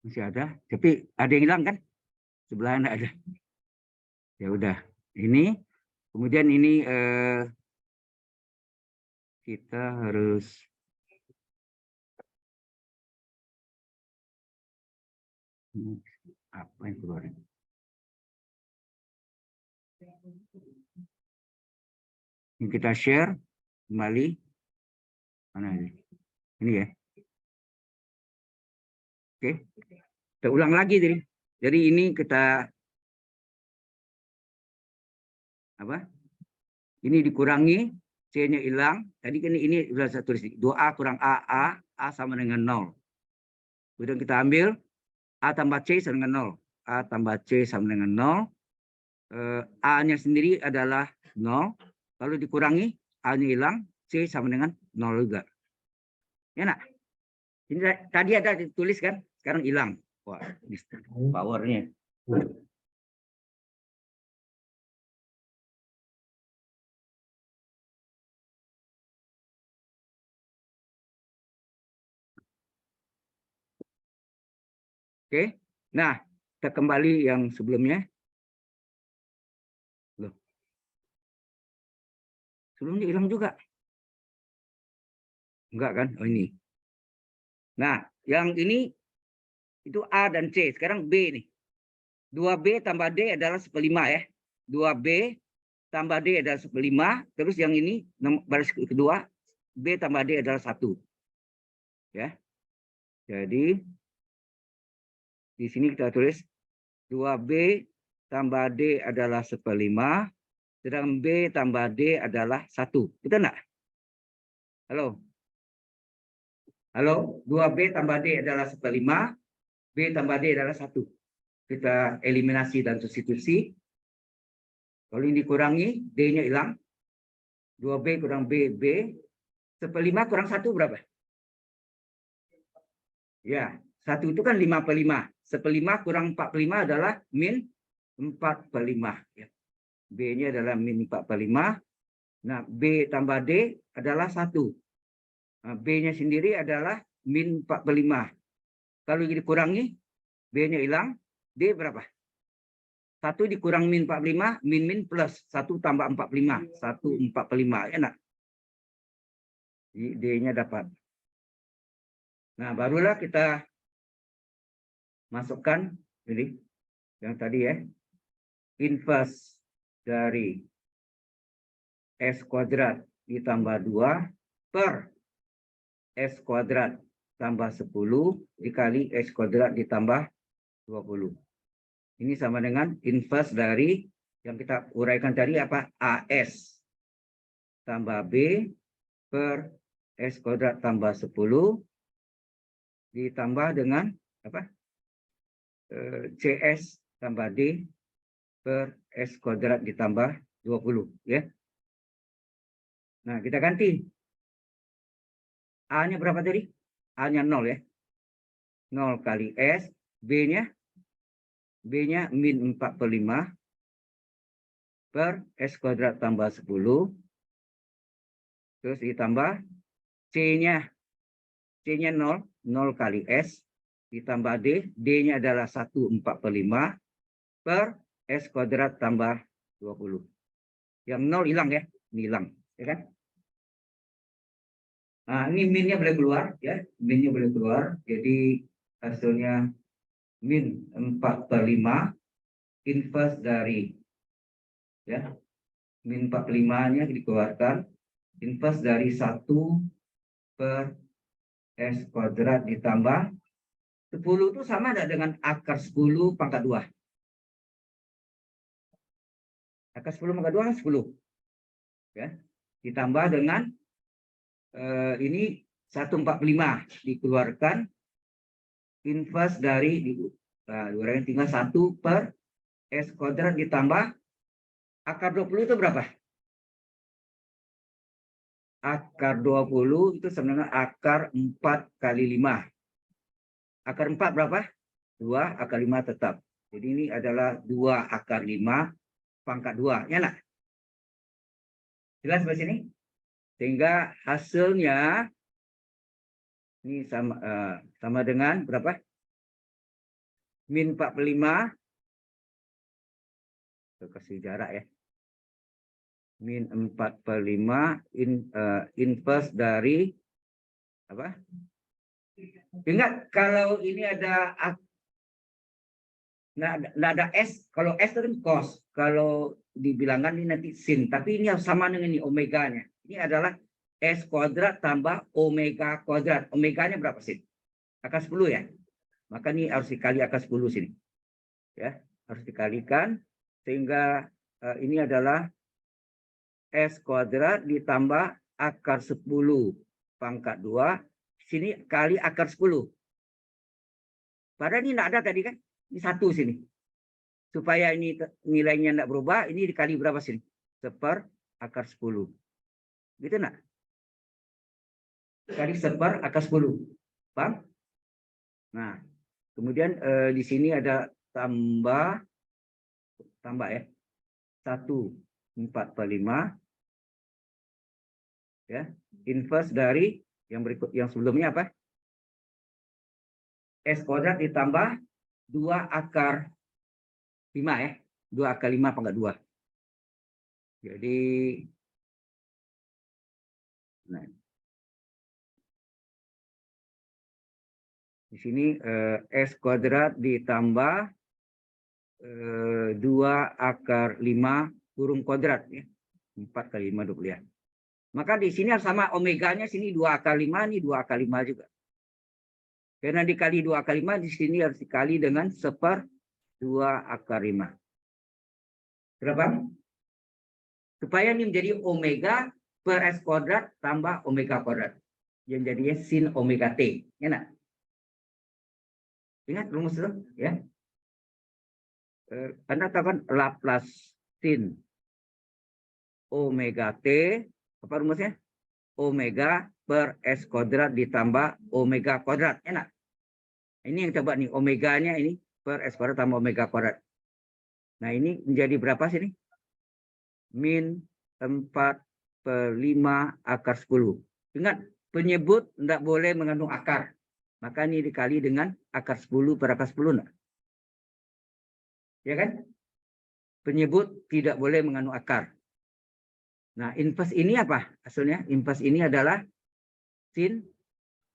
Masih ada, tapi ada yang hilang kan? Sebelah enggak ada. Ya udah. Ini kemudian ini kita harus apa yang keluar? Ini kita share kembali. Mana ini? Ini ya. Oke. Kita ulang lagi jadi. Jadi ini kita apa? Ini dikurangi, C-nya hilang. Tadi kan ini sudah saya tulis 2A kurang A sama dengan 0. Kemudian kita ambil A tambah C sama dengan 0. A tambah C sama dengan 0. A-nya sendiri adalah 0. Lalu dikurangi, A-nya hilang, C sama dengan 0 juga. Ya nak? Ini tadi ada ditulis kan? Sekarang hilang. Wah, powernya. Oke. Nah, kita kembali yang sebelumnya. Loh. Sebelumnya hilang juga. Enggak kan? Oh ini. Nah, yang ini itu A dan C. Sekarang B nih. 2B tambah D adalah 1/5 ya. 2B tambah D adalah 1/5. Terus yang ini baris kedua, B tambah D adalah 1. Ya. Jadi di sini kita tulis 2B tambah D adalah 1/5. Sedangkan B tambah D adalah 1. Betul enggak? Halo? Halo? 2B tambah D adalah 1/5. B tambah D adalah 1. Kita eliminasi dan substitusi. Kalau ini dikurangi, D-nya hilang. 2B kurang B, B. 1/5 kurang 1 berapa? Ya, 1 itu kan 5/5. 1/5 kurang 4/5 adalah min 4/5. Ya. B-nya adalah min 4/5. Nah, B tambah D adalah 1. Nah, B-nya sendiri adalah min 4/5. Kalau dikurangi, B-nya hilang, D berapa? 1 dikurang min 4/5, min plus 1 tambah 4/5. 1 4/5. Enak. D-nya dapat. Nah, barulah kita masukkan ini yang tadi ya. Inverse dari S kuadrat ditambah 2 per S kuadrat tambah 10 dikali S kuadrat ditambah 20. Ini sama dengan inverse dari yang kita uraikan tadi apa? AS tambah B per S kuadrat tambah 10 ditambah dengan apa? CS tambah D per S kuadrat ditambah 20. Ya. Nah, kita ganti. A-nya berapa tadi? A-nya 0 ya. 0 kali S. B-nya min 4/5 per S kuadrat tambah 10. Terus ditambah C-nya 0. 0 kali S. Ditambah D. D-nya adalah 1/4/5 per S kuadrat tambah 20. Yang 0 hilang ya. Ini hilang. Ya kan? Nah, ini min-nya boleh keluar. Ya. Min-nya boleh keluar. Jadi hasilnya min 4/5 inverse dari ya min 4/5-nya dikeluarkan inverse dari 1 per S kuadrat ditambah 10 itu sama tidak dengan akar 10 pangkat 2? Akar 10 pangkat 2 kan 10. Ya. Ditambah dengan ini 145 dikeluarkan inverse dari dikurangi tinggal 1 per S kuadrat ditambah akar 20 itu berapa? Akar 20 itu sebenarnya akar 4 kali 5. Akar 4 berapa? 2, akar 5 tetap. Jadi ini adalah 2 akar 5 pangkat 2. Ya nak? Jelas sampai sini? Sehingga hasilnya ini sama dengan berapa? Min 45. Kita kasih jarak ya. Min 45 inverse dari apa? Ingat kalau ini ada nggak ada S, kalau S itu kan cos, kalau dibilangkan ini nanti sin, tapi ini harus sama dengan ini omeganya. Ini adalah S kuadrat tambah omega kuadrat. Omeganya berapa sih? Akar 10 ya. Maka ini harus dikali akar 10 sini. Ya, harus dikalikan sehingga ini adalah S kuadrat ditambah akar 10 pangkat 2. Sini kali akar 10. Padahal ini tidak ada tadi kan? Ini 1 sini. Supaya ini nilainya tidak berubah, ini dikali berapa sini? 1/4 akar 10. Gitu nak? Kali 1/4 akar 10. Paham? Nah, kemudian di sini ada tambah ya. 1/4/5. Ya, inverse dari yang berikut, yang sebelumnya apa? S kuadrat ditambah 2 akar 5 ya. 2 akar 5 pangkat 2. Jadi nah, di sini S kuadrat ditambah 2 akar 5 kurung kuadrat ya. 4 kali 5 20 ya. Maka di sini sama omeganya sini 2 akar 5, ini 2 akar 5 juga. Karena dikali 2 akar 5 di sini harus dikali dengan 1/2 akar 5. Berapa? Supaya ini menjadi omega per S kuadrat tambah omega kuadrat. Yang jadinya sin omega T. Enak? Ingat rumus itu? Ya. Anda tahu kan Laplace sin omega T. Apa rumusnya? Omega per S kuadrat ditambah omega kuadrat. Enak? Ini yang coba nih. Omeganya ini per S kuadrat tambah omega kuadrat. Nah ini menjadi berapa sini? Min 4/5 akar 10. Ingat, penyebut tidak boleh mengandung akar. Maka ini dikali dengan akar 10 per akar 10. Enggak? Ya kan? Penyebut tidak boleh mengandung akar. Nah, inverse ini apa? Hasilnya inverse ini adalah sin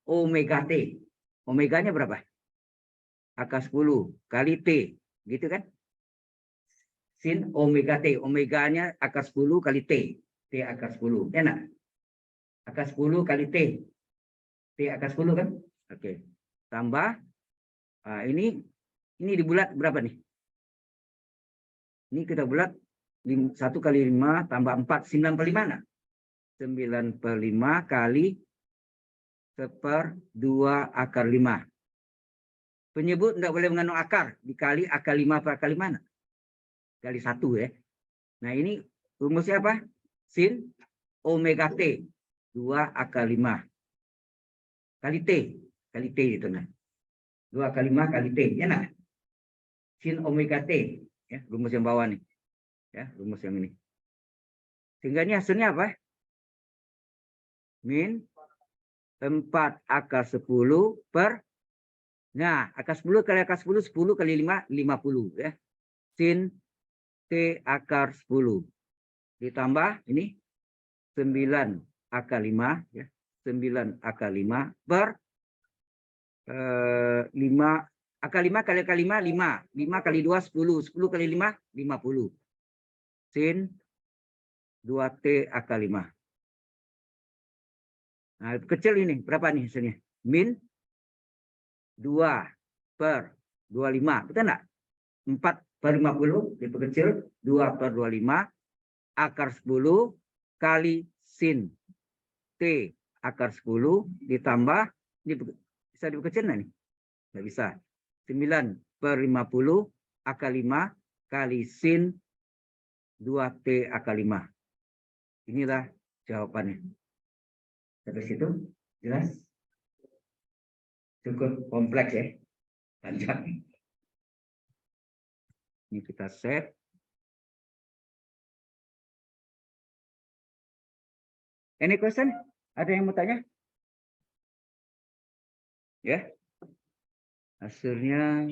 omega T. Omeganya berapa? Akar 10 kali T. Gitu kan? Sin omega T. Omeganya akar 10 kali T. T akar 10. Enak? Akar 10 kali T. T akar 10 kan? Oke. Tambah. Nah, ini dibulat berapa nih? Ini kita bulat 1 kali 5 tambah 4. 9/5 enggak? 9/5 kali 1/2 akar 5. Penyebut tidak boleh mengandung akar. Dikali akar 5 per akar 5. Enggak? Kali 1 ya. Nah ini rumusnya apa? Sin omega T. 2 akar 5. Kali T. Kali T itu. Nah. 2 akar 5 kali T. Ya nah? Sin omega T. Ya, rumus yang bawah nih. Ya, rumus yang ini. Sehingga ini hasilnya apa? Min 4 akar 10 per. Nah, akar 10 kali akar 10, 10 kali 5, 50. Ya. Sin T akar 10. Ditambah ini 9 akar 5. Ya. 9 akar 5 per 5. Akar 5 kali akar 5, 5. 5 kali 2, 10. 10 kali 5, 50. Sin 2T akar 5. Nah, kecil ini. Berapa nih hasilnya? min 2/25. Betul enggak? 4/50 diperkecil 2/25 akar 10 kali sin T akar 10 ditambah, ini bisa diperkecil enggak nih? Enggak bisa. 9/50 akar 5 kali sin 2T akar 5. Inilah jawabannya. Sampai situ jelas? Cukup kompleks ya. Panjang. Ini kita save. Any question? Ada yang mau tanya? Ya. Hasilnya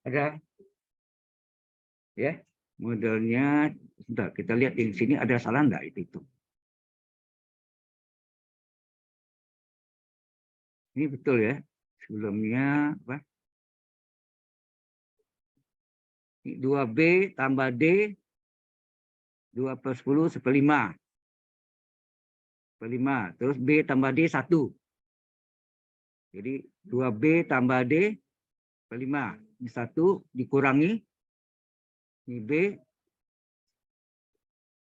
ada ya, modelnya sudah kita lihat di sini ada salah enggak itu. Ini betul ya. Sebelumnya apa? 2B tambah D 2/10 1/5. Terus B tambah D 1. Jadi 2B tambah D 1/5. Ini 1 dikurangi ini B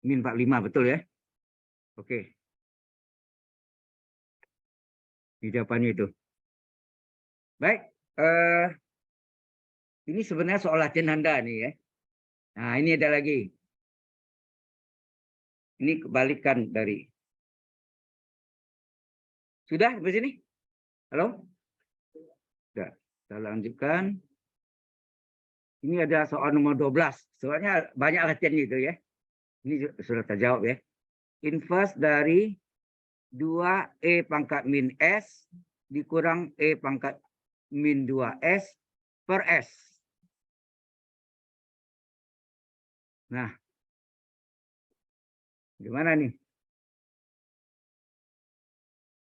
min 45, betul ya? Oke. Ini jawabannya itu. Baik. Ini sebenarnya soal latihan Anda nih ya. Nah, ini ada lagi. Ini kebalikan dari. Sudah sampai sini? Halo? Sudah. Kita lanjutkan. Ini ada soal nomor 12. Soalnya banyak latihan gitu ya. Ini sudah terjawab ya. Inverse dari 2E pangkat min S dikurang E pangkat min 2S per S. Nah, gimana nih?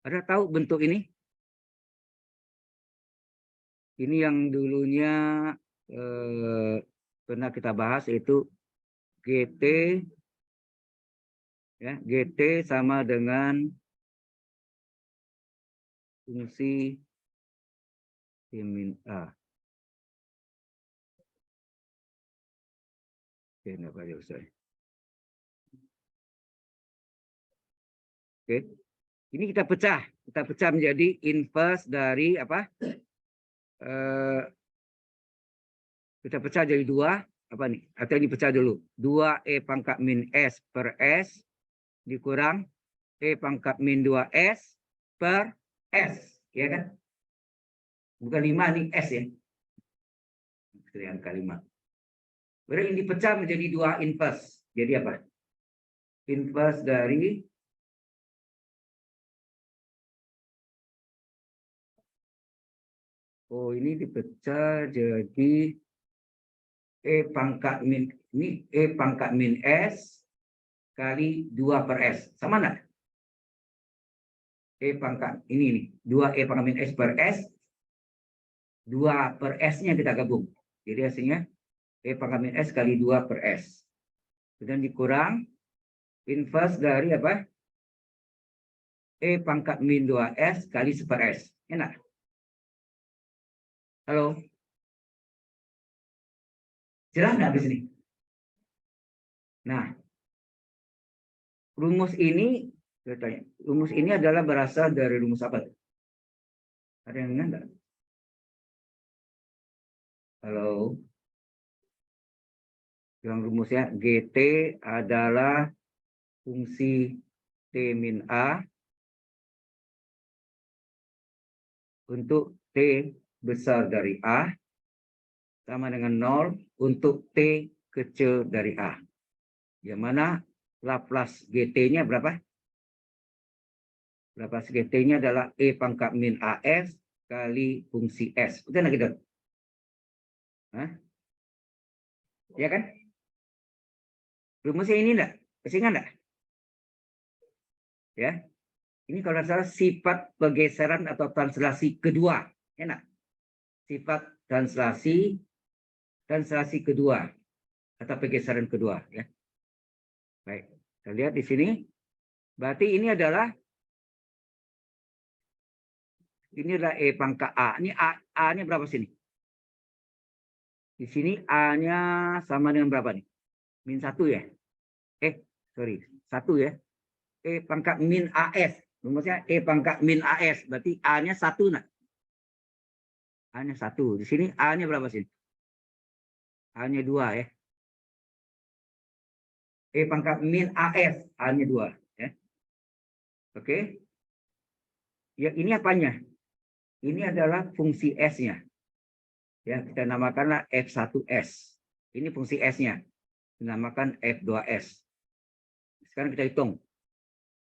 Ada tahu bentuk ini? Ini yang dulunya pernah kita bahas, yaitu GT ya, GT sama dengan fungsi T min A. Oke, enggak ada usah. Oke. Ini kita pecah menjadi inverse dari apa? Kita pecah jadi 2, apa nih? Atau ini pecah dulu. 2E pangkat min S per S dikurang E pangkat min 2S per S, ya kan? Bukan 5 nih S ya. Angka 5. Berarti ini dipecah menjadi 2 inverse. Jadi apa? Inverse dari ini dipecah jadi E pangkat min, ini E pangkat min S kali 2 per S. Sama enggak? E pangkat ini nih, 2E pangkat min S per S, 2 per S-nya kita gabung. Jadi hasilnya E pangkat min S kali 2 per S. Kemudian dikurang inverse dari apa? E pangkat min 2S kali 1 per S. Enak? Halo? Jelas nggak di sini? Nah, rumus ini adalah berasal dari rumus apa? Ada yang ingat nggak? Halo? Yang rumusnya GT adalah fungsi T min A untuk T besar dari A sama dengan 0 untuk T kecil dari A. Yang mana Laplace GT-nya berapa? Laplace GT-nya adalah E pangkat min AS kali fungsi S. Betul nggak gitu? Hah? Ya kan? Rumusnya ini enggak? Masih enggak? Ya. Ini kalau tidak salah sifat pergeseran atau translasi kedua. Enak. Sifat translasi kedua atau pergeseran kedua. Ya. Baik. Kita lihat di sini. Berarti ini adalah E pangkat A. Ini A-nya berapa sini? Di sini A-nya sama dengan berapa nih? Min 1 ya? Sorry. 1 ya. E pangkat min AS. Rumusnya E pangkat min AS. Berarti A-nya 1. Nah. A-nya 1. Di sini A-nya berapa sini? A-nya 2 ya. E pangkat min AS. A-nya 2. Ya. Oke. Ya, ini apanya? Ini adalah fungsi S-nya. Ya, kita namakanlah F1S. Ini fungsi S-nya. Dinamakan F2S. Sekarang kita hitung.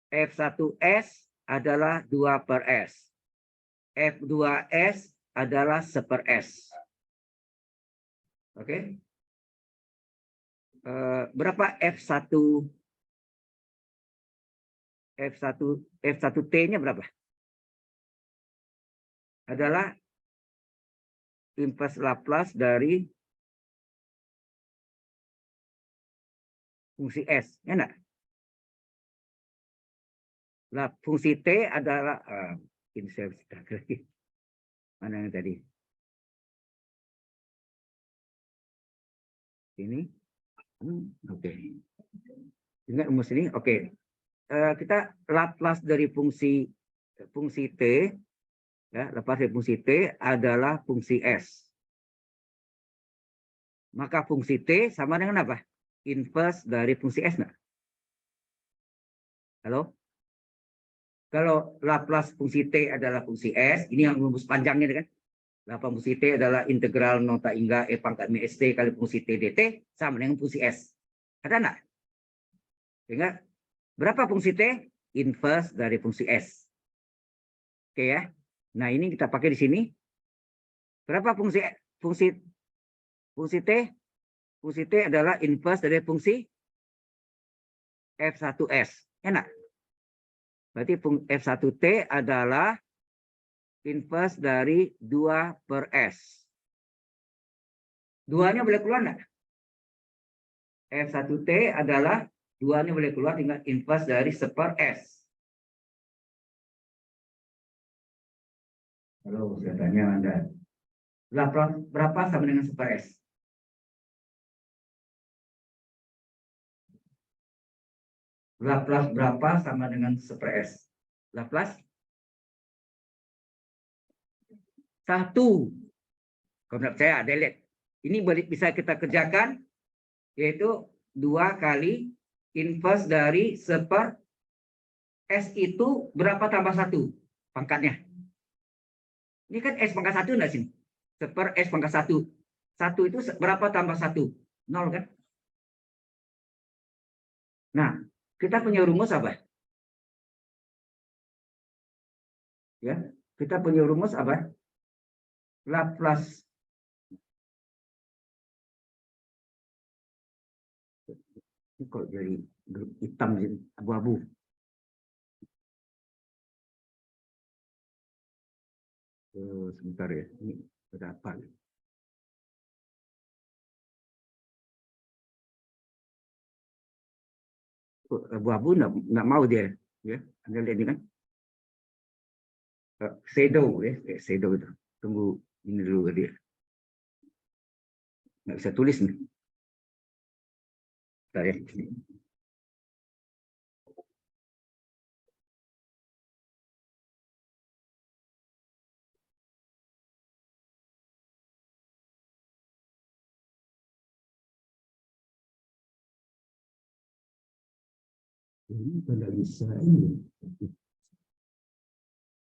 F1S adalah 2 per S. F2S adalah 1 S. Oke. Berapa F1 F1T-nya berapa? Adalah inverse Laplace dari fungsi S. Ya enggak? Nah, fungsi T adalah ini saya lagi. Mana yang tadi? Ini. Oke. Ingat rumus ini? Oke. Kita Laplace dari fungsi T, ya, Laplace dari fungsi T adalah fungsi S. Maka fungsi T sama dengan apa? Inverse dari fungsi S. Nah. Halo? Kalau Laplace fungsi T adalah fungsi S, ini yang rumus panjangnya kan? Laplace fungsi T adalah integral nota hingga E pangkat min ST kali fungsi T dt sama dengan fungsi S. Ada enggak? Sehingga berapa fungsi T? Inverse dari fungsi S. Oke ya. Nah, ini kita pakai di sini. Berapa fungsi T? Fungsi T adalah inverse dari fungsi F1S. Enak. Berarti F1T adalah inverse dari 2 per S. 2-nya boleh keluar enggak? F1T adalah 2-nya boleh keluar dengan inverse dari 1 per S. Halo, saya tanya Anda. Laplace berapa sama dengan 1 per S? Laplace berapa sama dengan 1 per S? Laplace 1. Kalau menurut saya, ada lihat. Ini bisa kita kerjakan, yaitu 2 kali inverse dari 1 per S itu berapa tambah 1 pangkatnya? Ini kan S pangkat 1 enggak sini? 1 per S pangkat 1. 1 itu berapa tambah 1? 0 kan? Nah, kita punya rumus apa? Ya, kita punya rumus apa? Laplace ini kok jadi grup hitam abu-abu. Sebentar ya, ini berapa? Abu-abu nggak mau dia, ya. Anda lihat ini kan? Shadow ya, shadow itu. Tunggu ini dulu dia. Nggak bisa tulis nih. Bentar ya. Ini tidak bisa ini.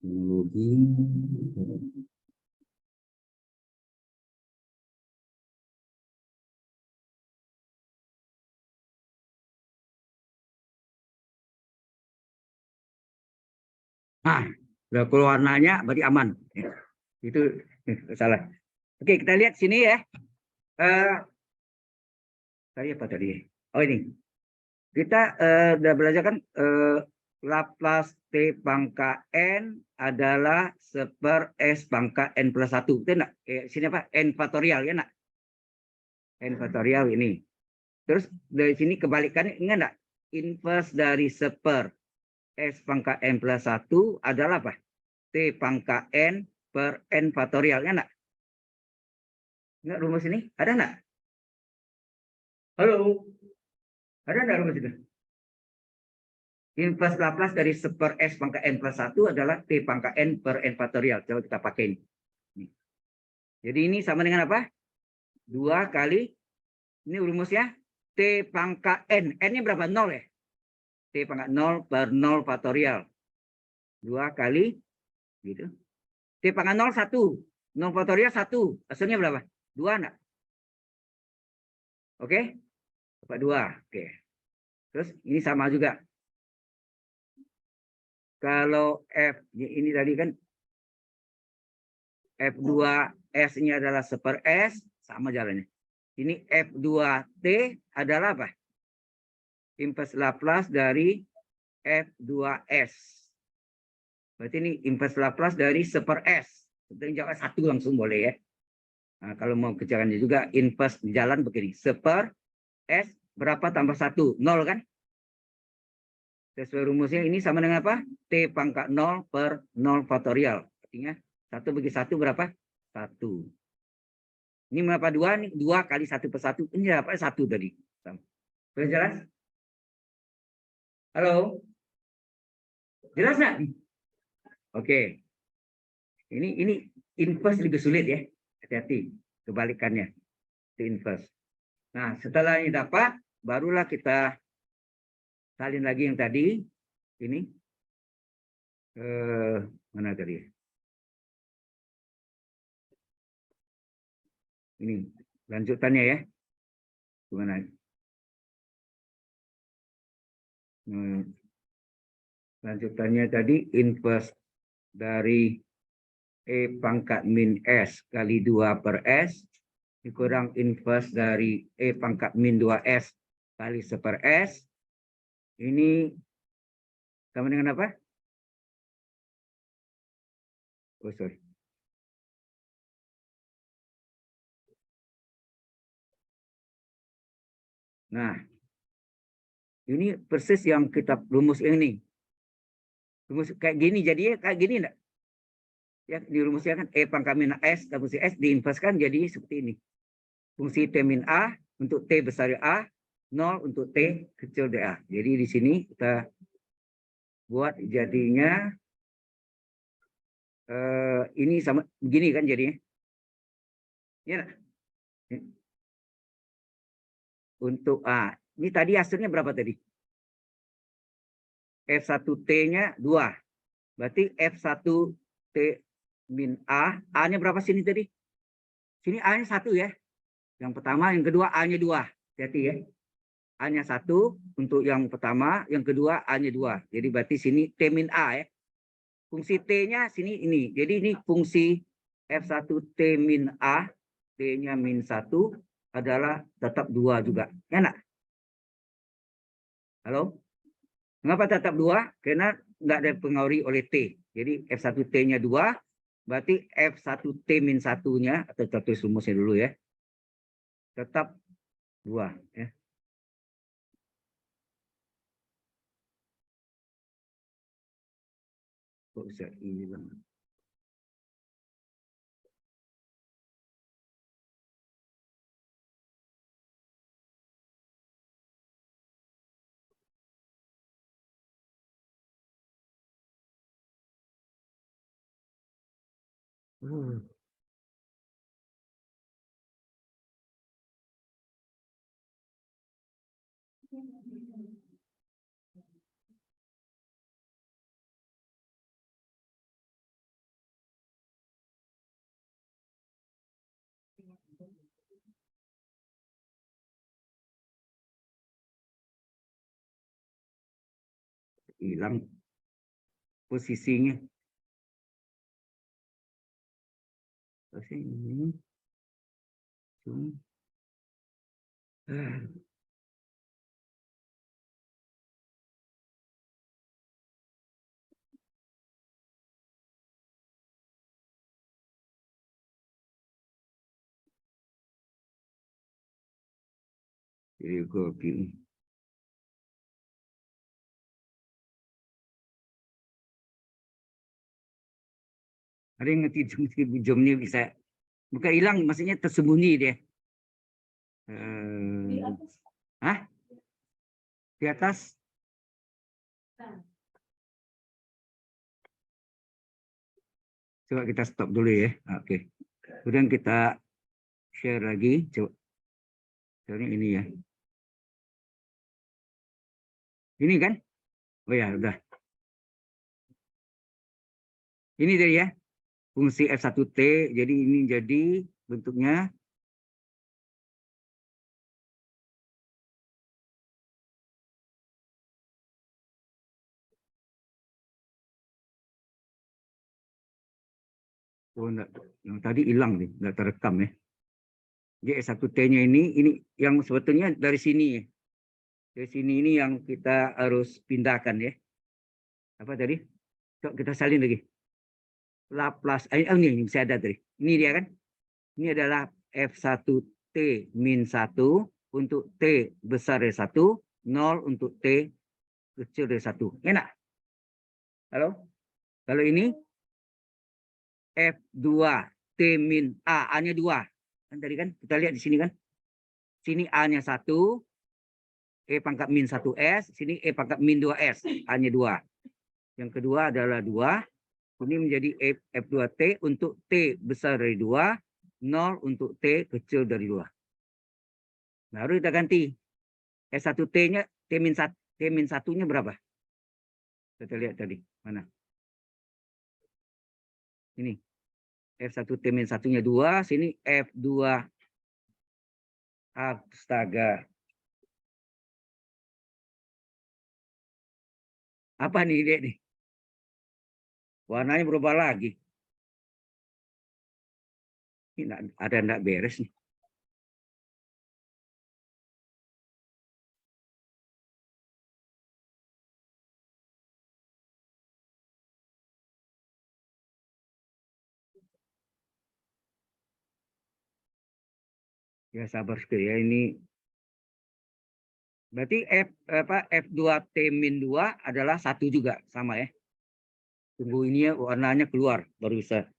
Teknologi. Nah, udah keluar warnanya berarti aman. Itu salah. Oke, kita lihat sini ya. Tadi apa tadi? Oh ini. Kita udah belajar kan Laplace T pangkat N adalah seper S pangkat N plus 1. Itu enggak? Sini apa? N faktorial ya enggak? N faktorial ini. Terus dari sini kebalikannya ingat enggak? Inverse dari seper S pangkat N plus 1 adalah apa? T pangkat N per N faktorial ya enggak? Enggak rumus ini? Ada enggak? Halo? Ada enggak rumus itu? Inverse Laplace dari seper S pangkat N plus 1 adalah T pangkat N per N faktorial. Coba kita pakai ini. Jadi ini sama dengan apa? 2 kali, ini rumusnya, T pangkat N. N-nya berapa? 0 ya? T pangkat 0 per 0 faktorial. 2 kali, gitu. T pangkat 0, 1. 0 faktorial 1. Hasilnya berapa? 2 enggak? Oke? Dapat 2. Oke. Terus ini sama juga. Kalau F, ini tadi kan F2S-nya adalah seper S, sama jalannya. Ini F2T adalah apa? Inverse Laplace dari F2S. Berarti ini inverse Laplace dari seper S. Sebetulnya jawab 1 langsung boleh ya. Nah, kalau mau kerjakannya juga inverse jalan begini. Seper S berapa tambah 1? 0 kan? Sesuai rumusnya ini sama dengan apa? T pangkat 0 per 0 faktorial. Artinya 1 bagi 1 berapa? 1. Ini berapa 2? Ini 2 kali 1 per 1. Ini dapat 1 tadi. Sudah jelas? Halo? Jelas nggak? Oke. Ini inverse lebih sulit ya. Hati-hati. Kebalikannya. Itu inverse. Nah, setelah ini dapat, barulah kita salin lagi yang tadi. Ini. Mana tadi? Ini. Lanjutannya ya. Gimana? Lanjutannya tadi inverse dari E pangkat min S kali 2 per S dikurang inverse dari E pangkat min 2S kali seper S. Ini sama dengan apa? Oh, sorry. Nah, ini persis yang kita rumus ini. Rumus kayak gini jadinya kayak gini enggak? Ya, di rumusnya kan E pangkat min S dan fungsi S diinverskan jadi seperti ini. Fungsi T min A untuk T besar A, 0 untuk T kecil dA. Jadi di sini kita buat jadinya ini sama begini kan jadinya. Ya. Untuk A. Ini tadi hasilnya berapa tadi? F1T-nya 2. Berarti F1T min A. A-nya berapa sini tadi? Sini A-nya 1 ya. Yang pertama, yang kedua A-nya 2. Hati-hati ya. A-nya 1 untuk yang pertama, yang kedua A-nya 2. Jadi berarti sini T min A ya. Fungsi T-nya sini ini. Jadi ini fungsi F1T min A, T-nya min 1 adalah tetap 2 juga. Ya enggak? Halo? Mengapa tetap 2? Karena enggak dipengaruhi oleh T. Jadi F1T-nya 2, berarti F1T min 1-nya, atau kita tulis rumusnya dulu ya, tetap 2. Ya. Kok bisa ini banget? Hilang. posisinya. Ini. Jadi gue pilih. Ada yang ngerti jamnya bisa bukan hilang, maksudnya tersembunyi dia. Hah? Di atas? Coba kita stop dulu ya. Oke. Kemudian kita share lagi. Coba. Caranya ini ya. Ini kan? Oh ya, udah. Ini dari ya. Fungsi F1T. Jadi ini jadi bentuknya. Oh, enggak. Yang tadi hilang nih. Enggak terekam ya. Jadi S1T-nya ini yang sebetulnya dari sini ya. Dari sini ini yang kita harus pindahkan ya. Apa tadi? Coba kita salin lagi. Laplace. Ini bisa ada tadi. Ini dia kan. Ini adalah F1T min 1 untuk T besar dari 1. 0 untuk T kecil dari 1. Enak? Halo? Kalau ini F2T min A. A-nya 2. Kan tadi kan kita lihat di sini kan. Sini A-nya 1. E pangkat min 1S. Sini E pangkat min 2S. A-nya 2. Yang kedua adalah 2. Ini menjadi F2T untuk T besar dari 2. 0 untuk T kecil dari 2. Baru kita ganti. S1T-nya T-1-nya berapa? Kita lihat tadi. Mana? Ini. F1T-1-nya 2. Sini F2. Astaga. Apa nih, Dek? Nih? Warnanya berubah lagi. Ini ada enggak beres nih. Ya sabar sekali ya, ini berarti F2T min 2 adalah 1 juga, sama ya. Tunggu ini ya, warnanya keluar baru bisa.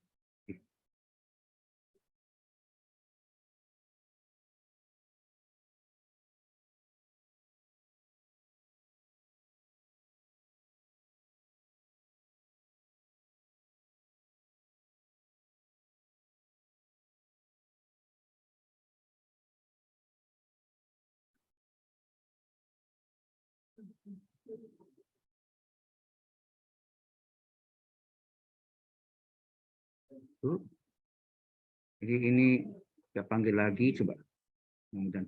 Jadi ini kita panggil lagi, coba. Kemudian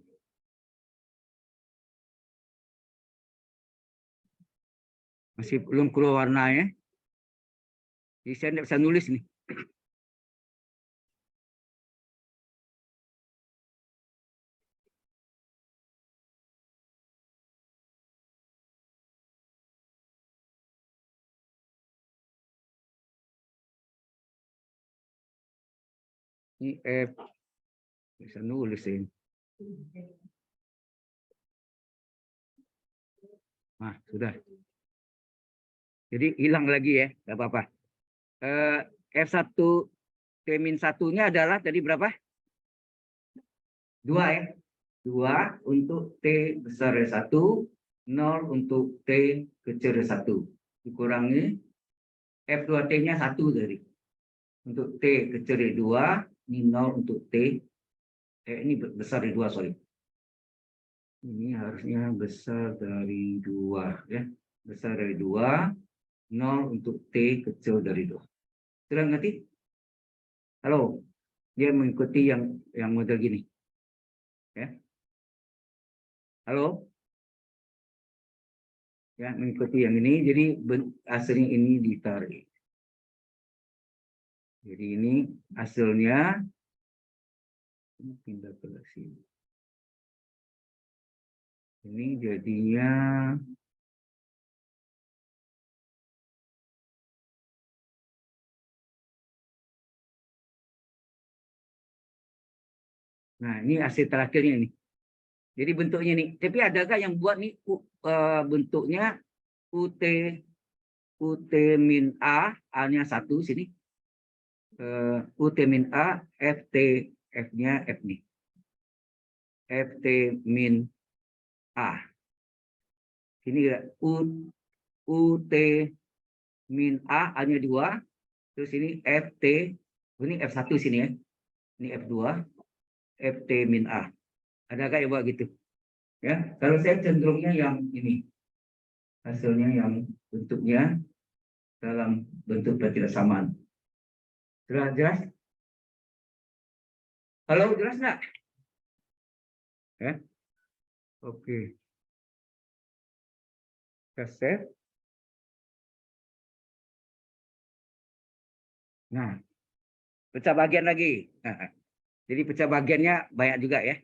masih belum keluar warnanya. Jadi saya tidak bisa nulis nih. Ini F bisa nulis ini. Nah, sudah. Jadi hilang lagi ya, nggak apa-apa. F1 T-1-nya adalah tadi berapa? 2 ya. 2 untuk T besar dari 1, 0 untuk T kecil dari 1. Dikurangi F2T-nya 1 dari. Untuk T kecil dari 2, ini 0 untuk T. Ini besar dari 2, sorry. Ini harusnya besar dari 2 ya. Besar dari 2, 0 untuk T kecil dari 2. Sudah ngerti? Halo, dia mengikuti yang model gini. Ya. Halo? Ya, mengikuti yang ini, jadi hasilnya ini ditarik. Jadi ini hasilnya, pindah ke sini. Ini jadinya nah, ini hasil terakhirnya nih. Jadi bentuknya nih. Tapi adakah yang buat nih bentuknya UT min A, A-nya 1 sini. UT min A, FT, F-nya F nih. FT min A. Ini UT min A, A-nya 2. Terus ini FT, ini F1 sini ya. Ini F2, FT min A. Adakah yang buat gitu? Ya, kalau saya cenderungnya yang ini. Hasilnya yang bentuknya dalam bentuk ketidaksamaan. Jelas? Halo, jelas nggak? Ya, oke. Kita save. Nah, pecah bagian lagi. Nah, jadi pecah bagiannya banyak juga ya.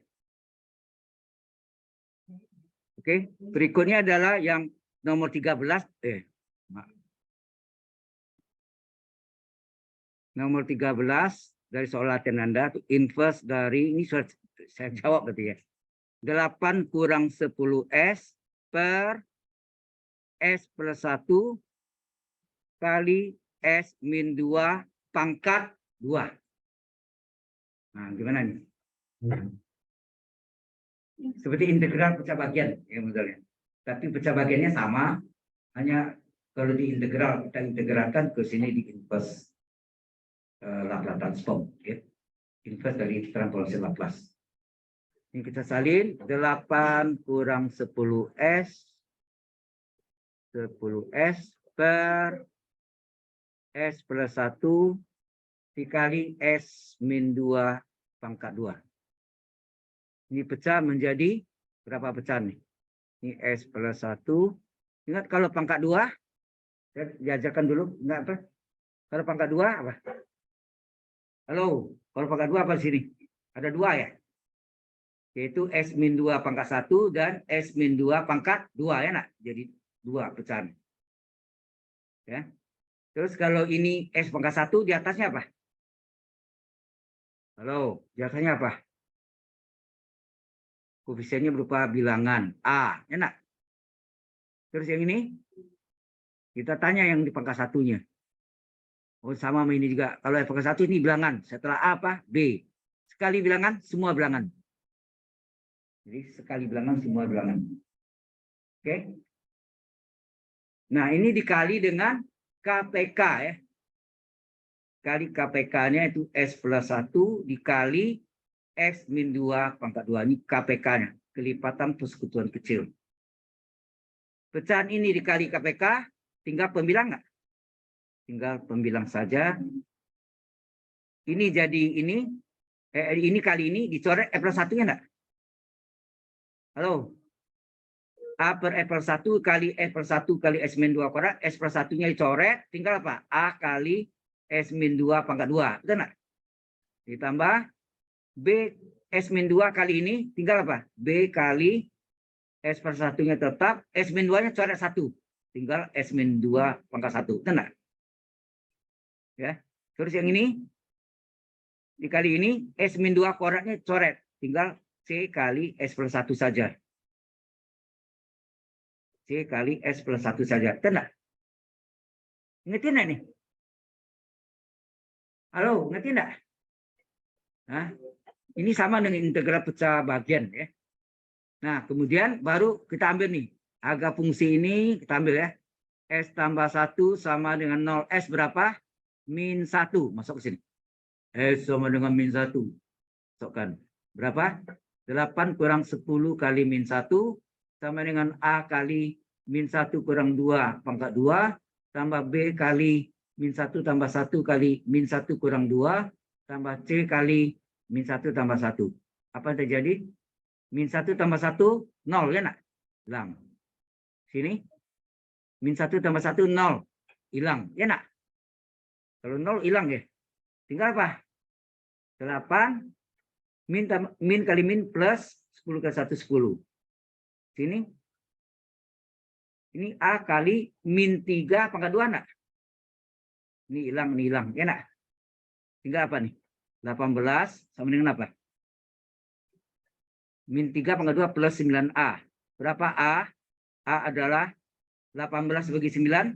Oke, berikutnya adalah yang nomor 13. Nomor 13 dari soal latihan Anda, inverse dari, ini sudah saya jawab berarti ya. 8 kurang 10S per S plus 1 kali S min 2 pangkat 2. Nah, gimana nih? Seperti integral pecah bagian ya modelnya. Tapi pecah bagiannya sama, hanya kalau di integral kita integralkan ke sini di inverse Laplace transform ya. Inverse dari transformasi Laplace. Ini kita salin 8 kurang 10S 10S per S plus 1 dikali S min 2 pangkat 2. Ini pecah menjadi berapa pecahan nih? Ini S plus 1. Ingat kalau pangkat 2, saya diajarkan dulu, enggak apa? Kalau pangkat 2 apa? Halo, kalau pangkat 2 apa di sini? Ada 2 ya? Yaitu S min 2 pangkat 1 dan S min 2 pangkat 2 ya nak? Jadi 2 pecahan. Ya. Terus kalau ini S pangkat 1 di atasnya apa? Halo, di atasnya apa? Koefisiennya berupa bilangan A, enak. Terus yang ini kita tanya yang di pangkat satunya. Oh sama ini juga. Kalau yang pangkat 1 ini bilangan. Setelah A apa? B. Sekali bilangan, semua bilangan. Jadi sekali bilangan, semua bilangan. Oke. Nah ini dikali dengan KPK ya. Kali KPK-nya itu S plus 1 dikali X min 2 pangkat 2. Ini KPK-nya. Kelipatan persekutuan kecil. Pecahan ini dikali KPK, tinggal pembilang nggak? Tinggal pembilang saja. Ini jadi ini kali ini dicoret E plus 1-nya enggak? Halo? A per E plus 1 kali S plus 1 kali S min 2 kuadrat, S plus 1-nya dicoret, tinggal apa? A kali S min 2 pangkat 2. Betul enggak? Ditambah B S min 2 kali ini, tinggal apa? B kali S plus 1-nya tetap, S min 2-nya coret 1. Tinggal S min 2 pangkat 1. Betul enggak? Ya. Terus yang ini dikali ini S min 2 kuadratnya coret, tinggal C kali S plus 1 saja. C kali S plus 1 saja. Betul? Ngerti enggak nih? Halo, ngerti enggak? Nah, ini sama dengan integral pecah bagian ya. Nah, kemudian baru kita ambil nih. Harga fungsi ini kita ambil ya. S tambah 1 sama dengan 0. S berapa? Min 1. Masuk ke sini. S sama dengan min 1. Masukkan. Berapa? 8 kurang 10 kali min 1 sama dengan A kali min 1 kurang 2 pangkat 2 tambah B kali min 1 tambah 1 kali min 1 kurang 2 tambah C kali min 1 tambah 1. Apa yang terjadi? Min 1 tambah 1, 0 ya nak? Hilang. Sini. Min 1 tambah 1, 0. Hilang. Ya nak? Kalau 0 hilang ya. Tinggal apa? 8. Min kali min plus 10 kali 1, 10. Sini. Ini A kali min 3 pangkat 2 nak? Ini hilang, ini hilang. Ya nak? Tinggal apa nih? 18 sama dengan apa? Min 3 pangkat 2 plus 9A. Berapa A? A adalah 18 bagi 9?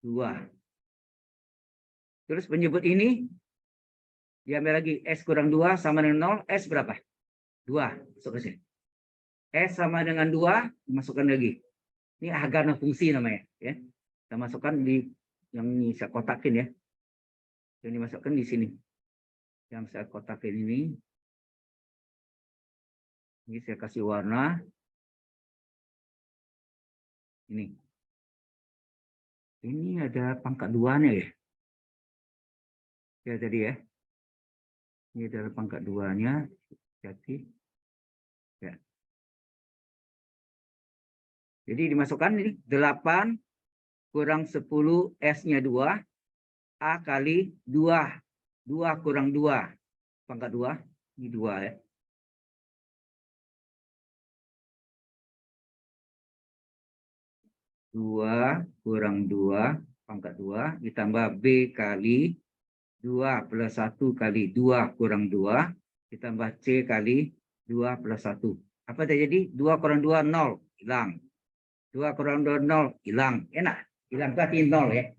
2. Terus penyebut ini diambil lagi. S kurang 2 sama dengan 0. S berapa? 2. Masuk ke sini. S sama dengan 2. Masukkan lagi. Ini Haganah fungsi namanya. Ya. Kita masukkan di yang ini saya kotakin ya. Yang dimasukkan di sini. Yang saya kotakin ini. Ini saya kasih warna. Ini. Ini ada pangkat 2-nya ya. Ya tadi ya. Ini adalah pangkat 2-nya. Jadi ya. Jadi dimasukkan ini 8 kurang 10 S-nya 2. A kali 2. 2 kurang 2. Pangkat 2. Ini 2 ya. Dua kurang 2 pangkat 2 ditambah B kali 2 plus 1 kali 2 kurang 2 ditambah C kali 2 plus 1. Apa terjadi? 2 kurang 2, 0. Hilang. 2 kurang 2, 0. Hilang. Enak. Hilang berarti 0 ya.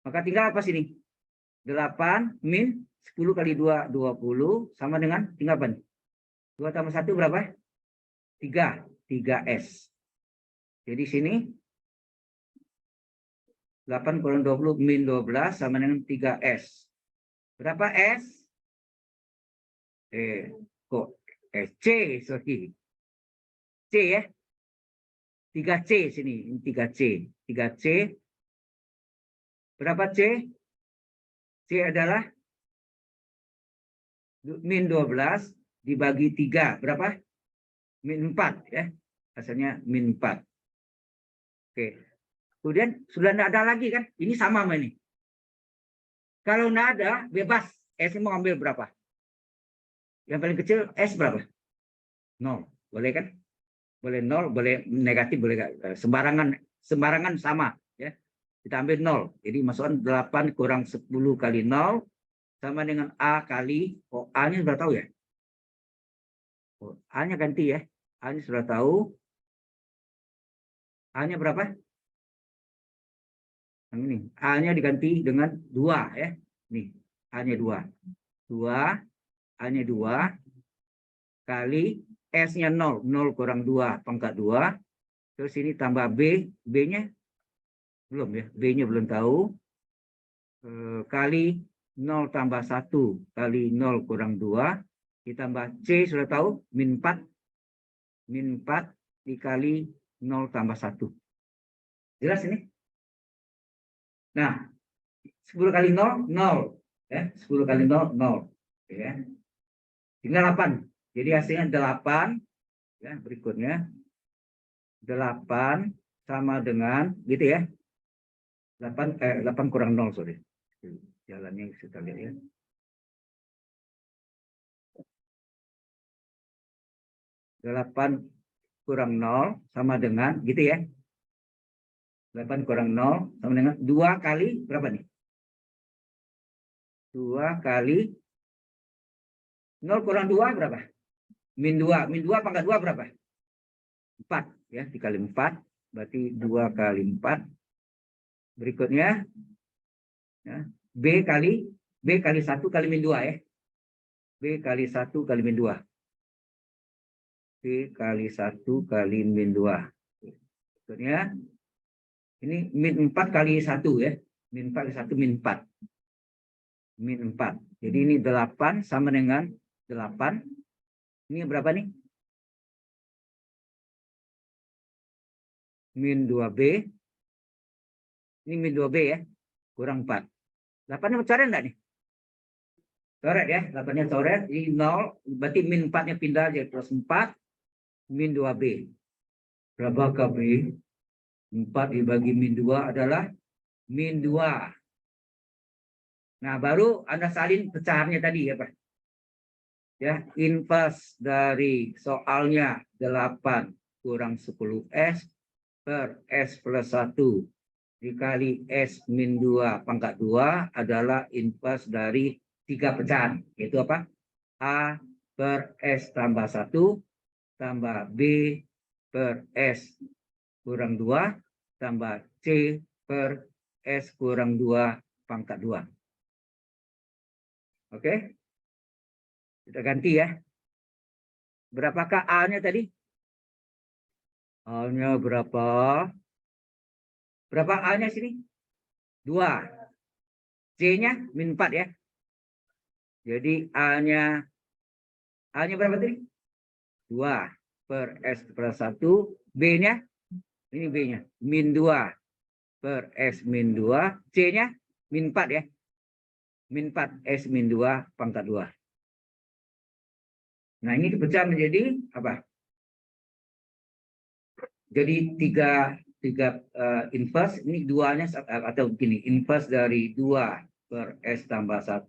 Maka tinggal apa sini? 8 min 10 kali 2, 20. Sama dengan, tinggal apa? 2 tambah 1 berapa? 3. 3S. Jadi sini 8 kurang 20 min 12 sama dengan 3S. Berapa S? C, sorry. C ya. 3C sini, ini 3C. 3C. Berapa C? C adalah min 12 dibagi 3. Berapa? Min 4 ya. Asalnya min 4. Oke. Kemudian sudah tidak ada lagi kan? Ini sama sama ini. Kalau tidak ada, bebas. S mau ambil berapa? Yang paling kecil S berapa? 0. Boleh kan? Boleh 0, boleh negatif, boleh sembarangan sama. Ya. Kita ambil 0. Jadi masukkan 8 kurang 10 kali 0 sama dengan A kali, A-nya sudah tahu ya? A-nya ganti ya. A-nya sudah tahu. A-nya berapa? Ini A-nya diganti dengan 2 ya. Nih, A-nya 2. 2, A-nya 2 kali S-nya 0. 0 kurang 2 pangkat 2. Terus ini tambah B, B-nya belum ya. B-nya belum tahu. Kali 0 tambah 1 kali 0 kurang 2 ditambah C sudah tahu min 4. Min 4 dikali 0 tambah 1. Jelas ini? Nah, 10 kali 0, 0. Ya, 10 kali 0, 0. Ya. Tinggal 8. Jadi hasilnya 8. Ya, berikutnya. 8 sama dengan, gitu ya. 8 kurang 0, sorry. Jalannya kita lihat ya. 8 kurang 0 sama dengan, gitu ya. 8 kurang 0 sama dengan 2 kali berapa nih? 2 kali 0 kurang 2 berapa? Min 2. Min 2 pangkat 2 berapa? 4 ya, dikali 4 berarti 2 kali 4. Berikutnya ya, B kali 1 kali min 2 ya. B kali 1 kali min 2. B kali 1 kali min 2. Berikutnya ini min 4 kali 1 ya. Min 4 kali 1 min 4. Min 4. Jadi ini 8 sama dengan 8. Ini berapa nih? Min 2B. Ini min 2B ya. Kurang 4. 8-nya coret enggak nih? Coret ya. 8-nya coret. Ini 0. Berarti min 4-nya pindah jadi plus 4. Min 2B. Berapakah B? 4 dibagi min 2 adalah min 2. Nah, baru Anda salin pecahannya tadi ya, Pak. Ya, inverse dari soalnya 8 kurang 10S per S plus 1 dikali S min 2 pangkat 2 adalah inverse dari 3 pecahan. Yaitu apa? A per S tambah 1 tambah B per S kurang 2 tambah C per S kurang 2 pangkat 2. Oke? Kita ganti ya. Berapakah A-nya tadi? A-nya berapa? Berapa A-nya sini? 2. C-nya min 4 ya. Jadi A-nya berapa tadi? 2 per S plus 1. B-nya, ini B-nya, min 2 per S min 2. C-nya min 4 ya. Min 4 S min 2 pangkat 2. Nah, ini dipecah menjadi apa? Jadi tiga inverse, ini duanya atau begini, inverse dari 2 per S tambah 1.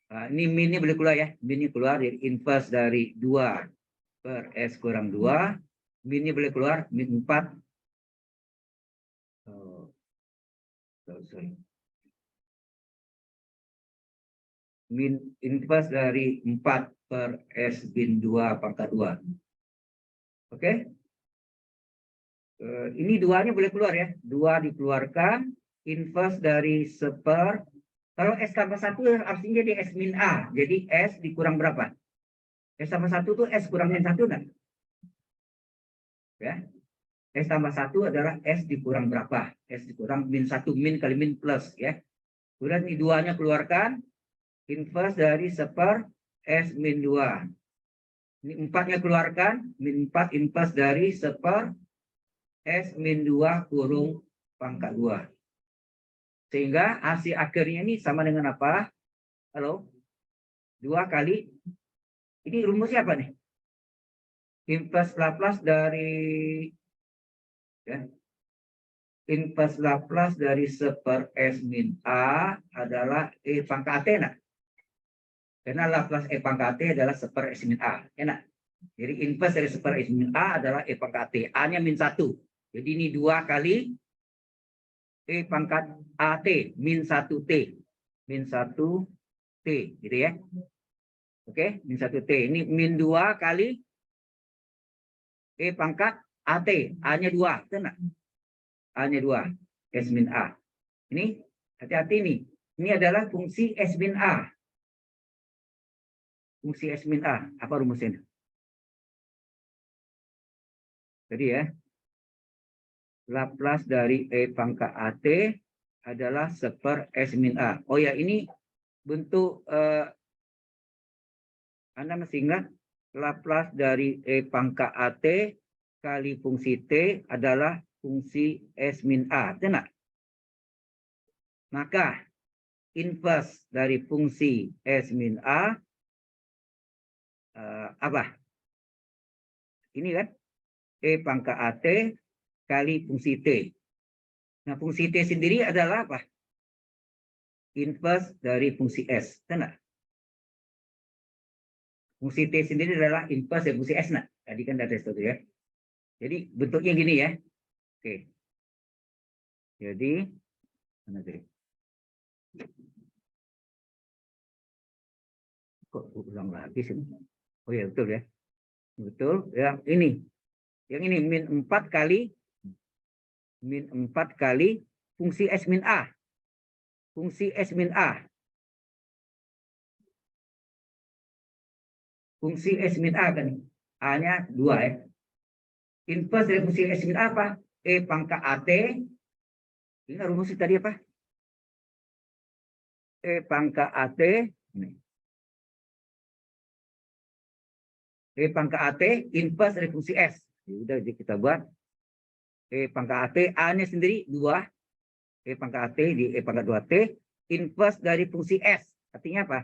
Nah, ini min-nya boleh keluar ya. Min-nya keluar, jadi inverse dari 2 per S kurang 2. Min-nya boleh keluar, min 4. Sorry. Min inverse dari 4 per S min 2 pangkat 2. Oke? Ini duanya boleh keluar ya. 2 dikeluarkan, inverse dari 1/. Kalau S tambah 1 artinya jadi S min A. Jadi S dikurang berapa? S tambah 1 itu S kurang min 1 enggak? Ya. S tambah 1 adalah S dikurang berapa? S dikurang min 1. Min kali min plus ya. Kemudian ini duanya keluarkan. Inverse dari 1/. S min 2. Ini 4-nya keluarkan. Min 4 inverse dari 1/. S min 2 kurung pangkat 2. Sehingga hasil akhirnya ini sama dengan apa? Halo? 2 kali. Ini rumusnya apa nih? Inverse Laplace dari ya, inverse Laplace dari 1/S min A adalah E pangkat T. Nah. Karena Laplace E pangkat T adalah 1/S min A. Enak. Jadi inverse dari 1/S min A adalah E pangkat T. A-nya min 1. Jadi ini 2 kali E pangkat AT min 1T. Min 1T. Gitu ya. Oke, min 1T. Ini min 2 kali E pangkat AT. A-nya 2. Benar? A-nya 2. S min A. Ini hati-hati nih. Ini adalah fungsi S min A. Fungsi S min A. Apa rumusnya? Jadi ya. Laplace dari E pangkat AT adalah 1/S min A. Oh ya, ini bentuk Anda mesti ingat Laplace dari E pangkat AT kali fungsi T adalah fungsi S min A. Benar? Maka inverse dari fungsi S min A apa? Ini kan E pangkat AT kali fungsi T. Nah, fungsi T sendiri adalah apa? Inverse dari fungsi S. Benar? Fungsi T sendiri adalah inverse dari fungsi S. Nah, tadi kan ada sesuatu ya. Jadi bentuknya gini ya. Oke. Jadi mana tadi? Kok ulang lagi sih? Oh ya, betul ya. Betul. Yang ini. Yang ini min 4 kali fungsi S min A. Fungsi S min A. Fungsi S min A kan. A-nya 2 ya. Inverse dari fungsi S min A apa? E pangkat AT. Ini rumus tadi apa? E pangkat AT. E pangkat AT inverse dari fungsi S. Sudah kita buat. E pangkat AT. A-nya sendiri 2. E pangkat AT di E pangkat 2T. Inverse dari fungsi S. Artinya apa?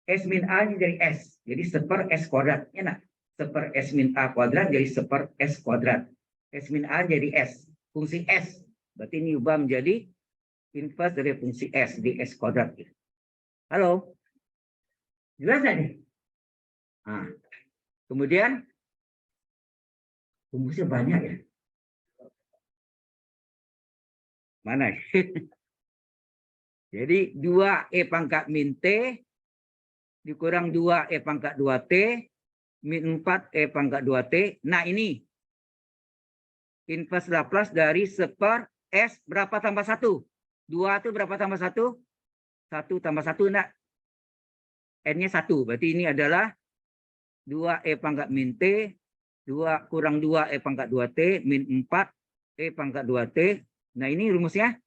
S min A jadi S. Jadi 1/S kuadrat. Ya, nah. 1/S min A kuadrat jadi 1/S kuadrat. S min A jadi S. Fungsi S. Berarti ini ubah menjadi inverse dari fungsi S di S kuadrat. Halo? Jelas nggak nih? Nah, kemudian rumusnya banyak ya. Mana? Jadi 2E pangkat min T dikurang 2E pangkat 2T min 4E pangkat 2T. Nah ini inverse Laplace dari seper S berapa tambah 1? 2 itu berapa tambah 1? 1 tambah 1 enggak? N-nya 1. Berarti ini adalah 2E pangkat min T 2 kurang 2E pangkat 2T min 4E pangkat 2T. Nah ini rumusnya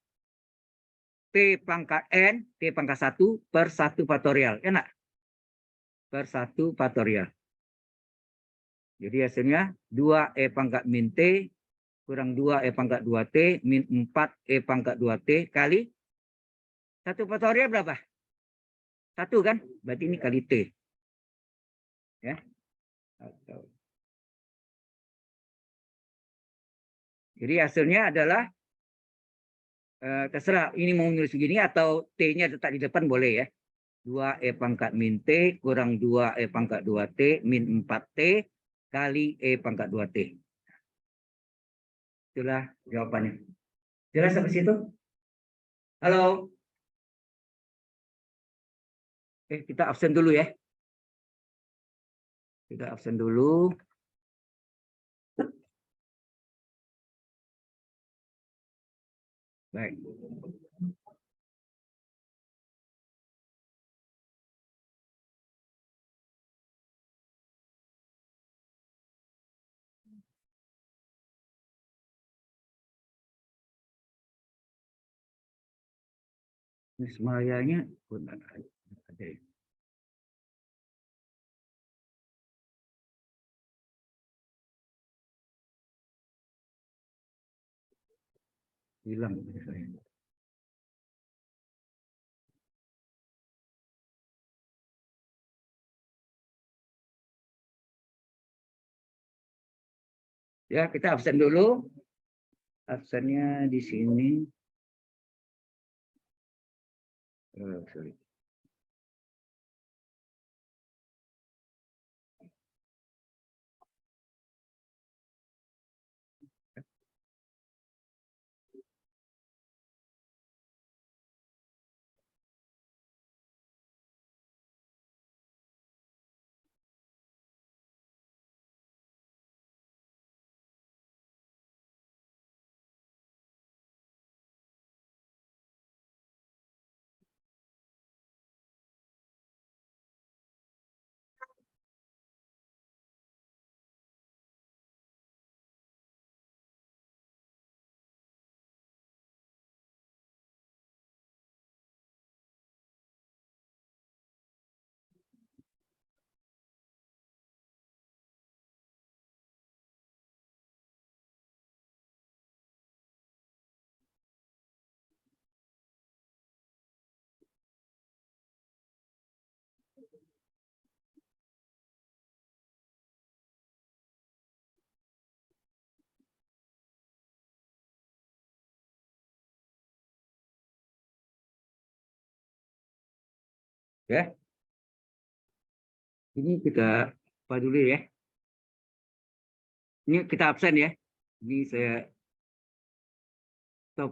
T pangkat N, T pangkat 1 per 1 faktorial. Enak? Per 1 faktorial. Jadi hasilnya 2E pangkat min T kurang 2E pangkat 2T min 4E pangkat 2T kali 1 faktorial berapa? 1 kan? Berarti ini kali T. Ya. Jadi hasilnya adalah terserah ini mau nulis begini atau T-nya tetap di depan boleh ya. 2E pangkat min T kurang 2E pangkat 2T min 4T kali E pangkat 2T. Itulah jawabannya. Jelas sampai situ? Halo? Kita absen dulu ya. Kita absen dulu. Baik. Ini semuanya ada. Hilang. Ya, kita absen dulu. Absennya di sini. Sorry. Ya. Ini kita apa dulu ya. Ini kita absen ya. Ini saya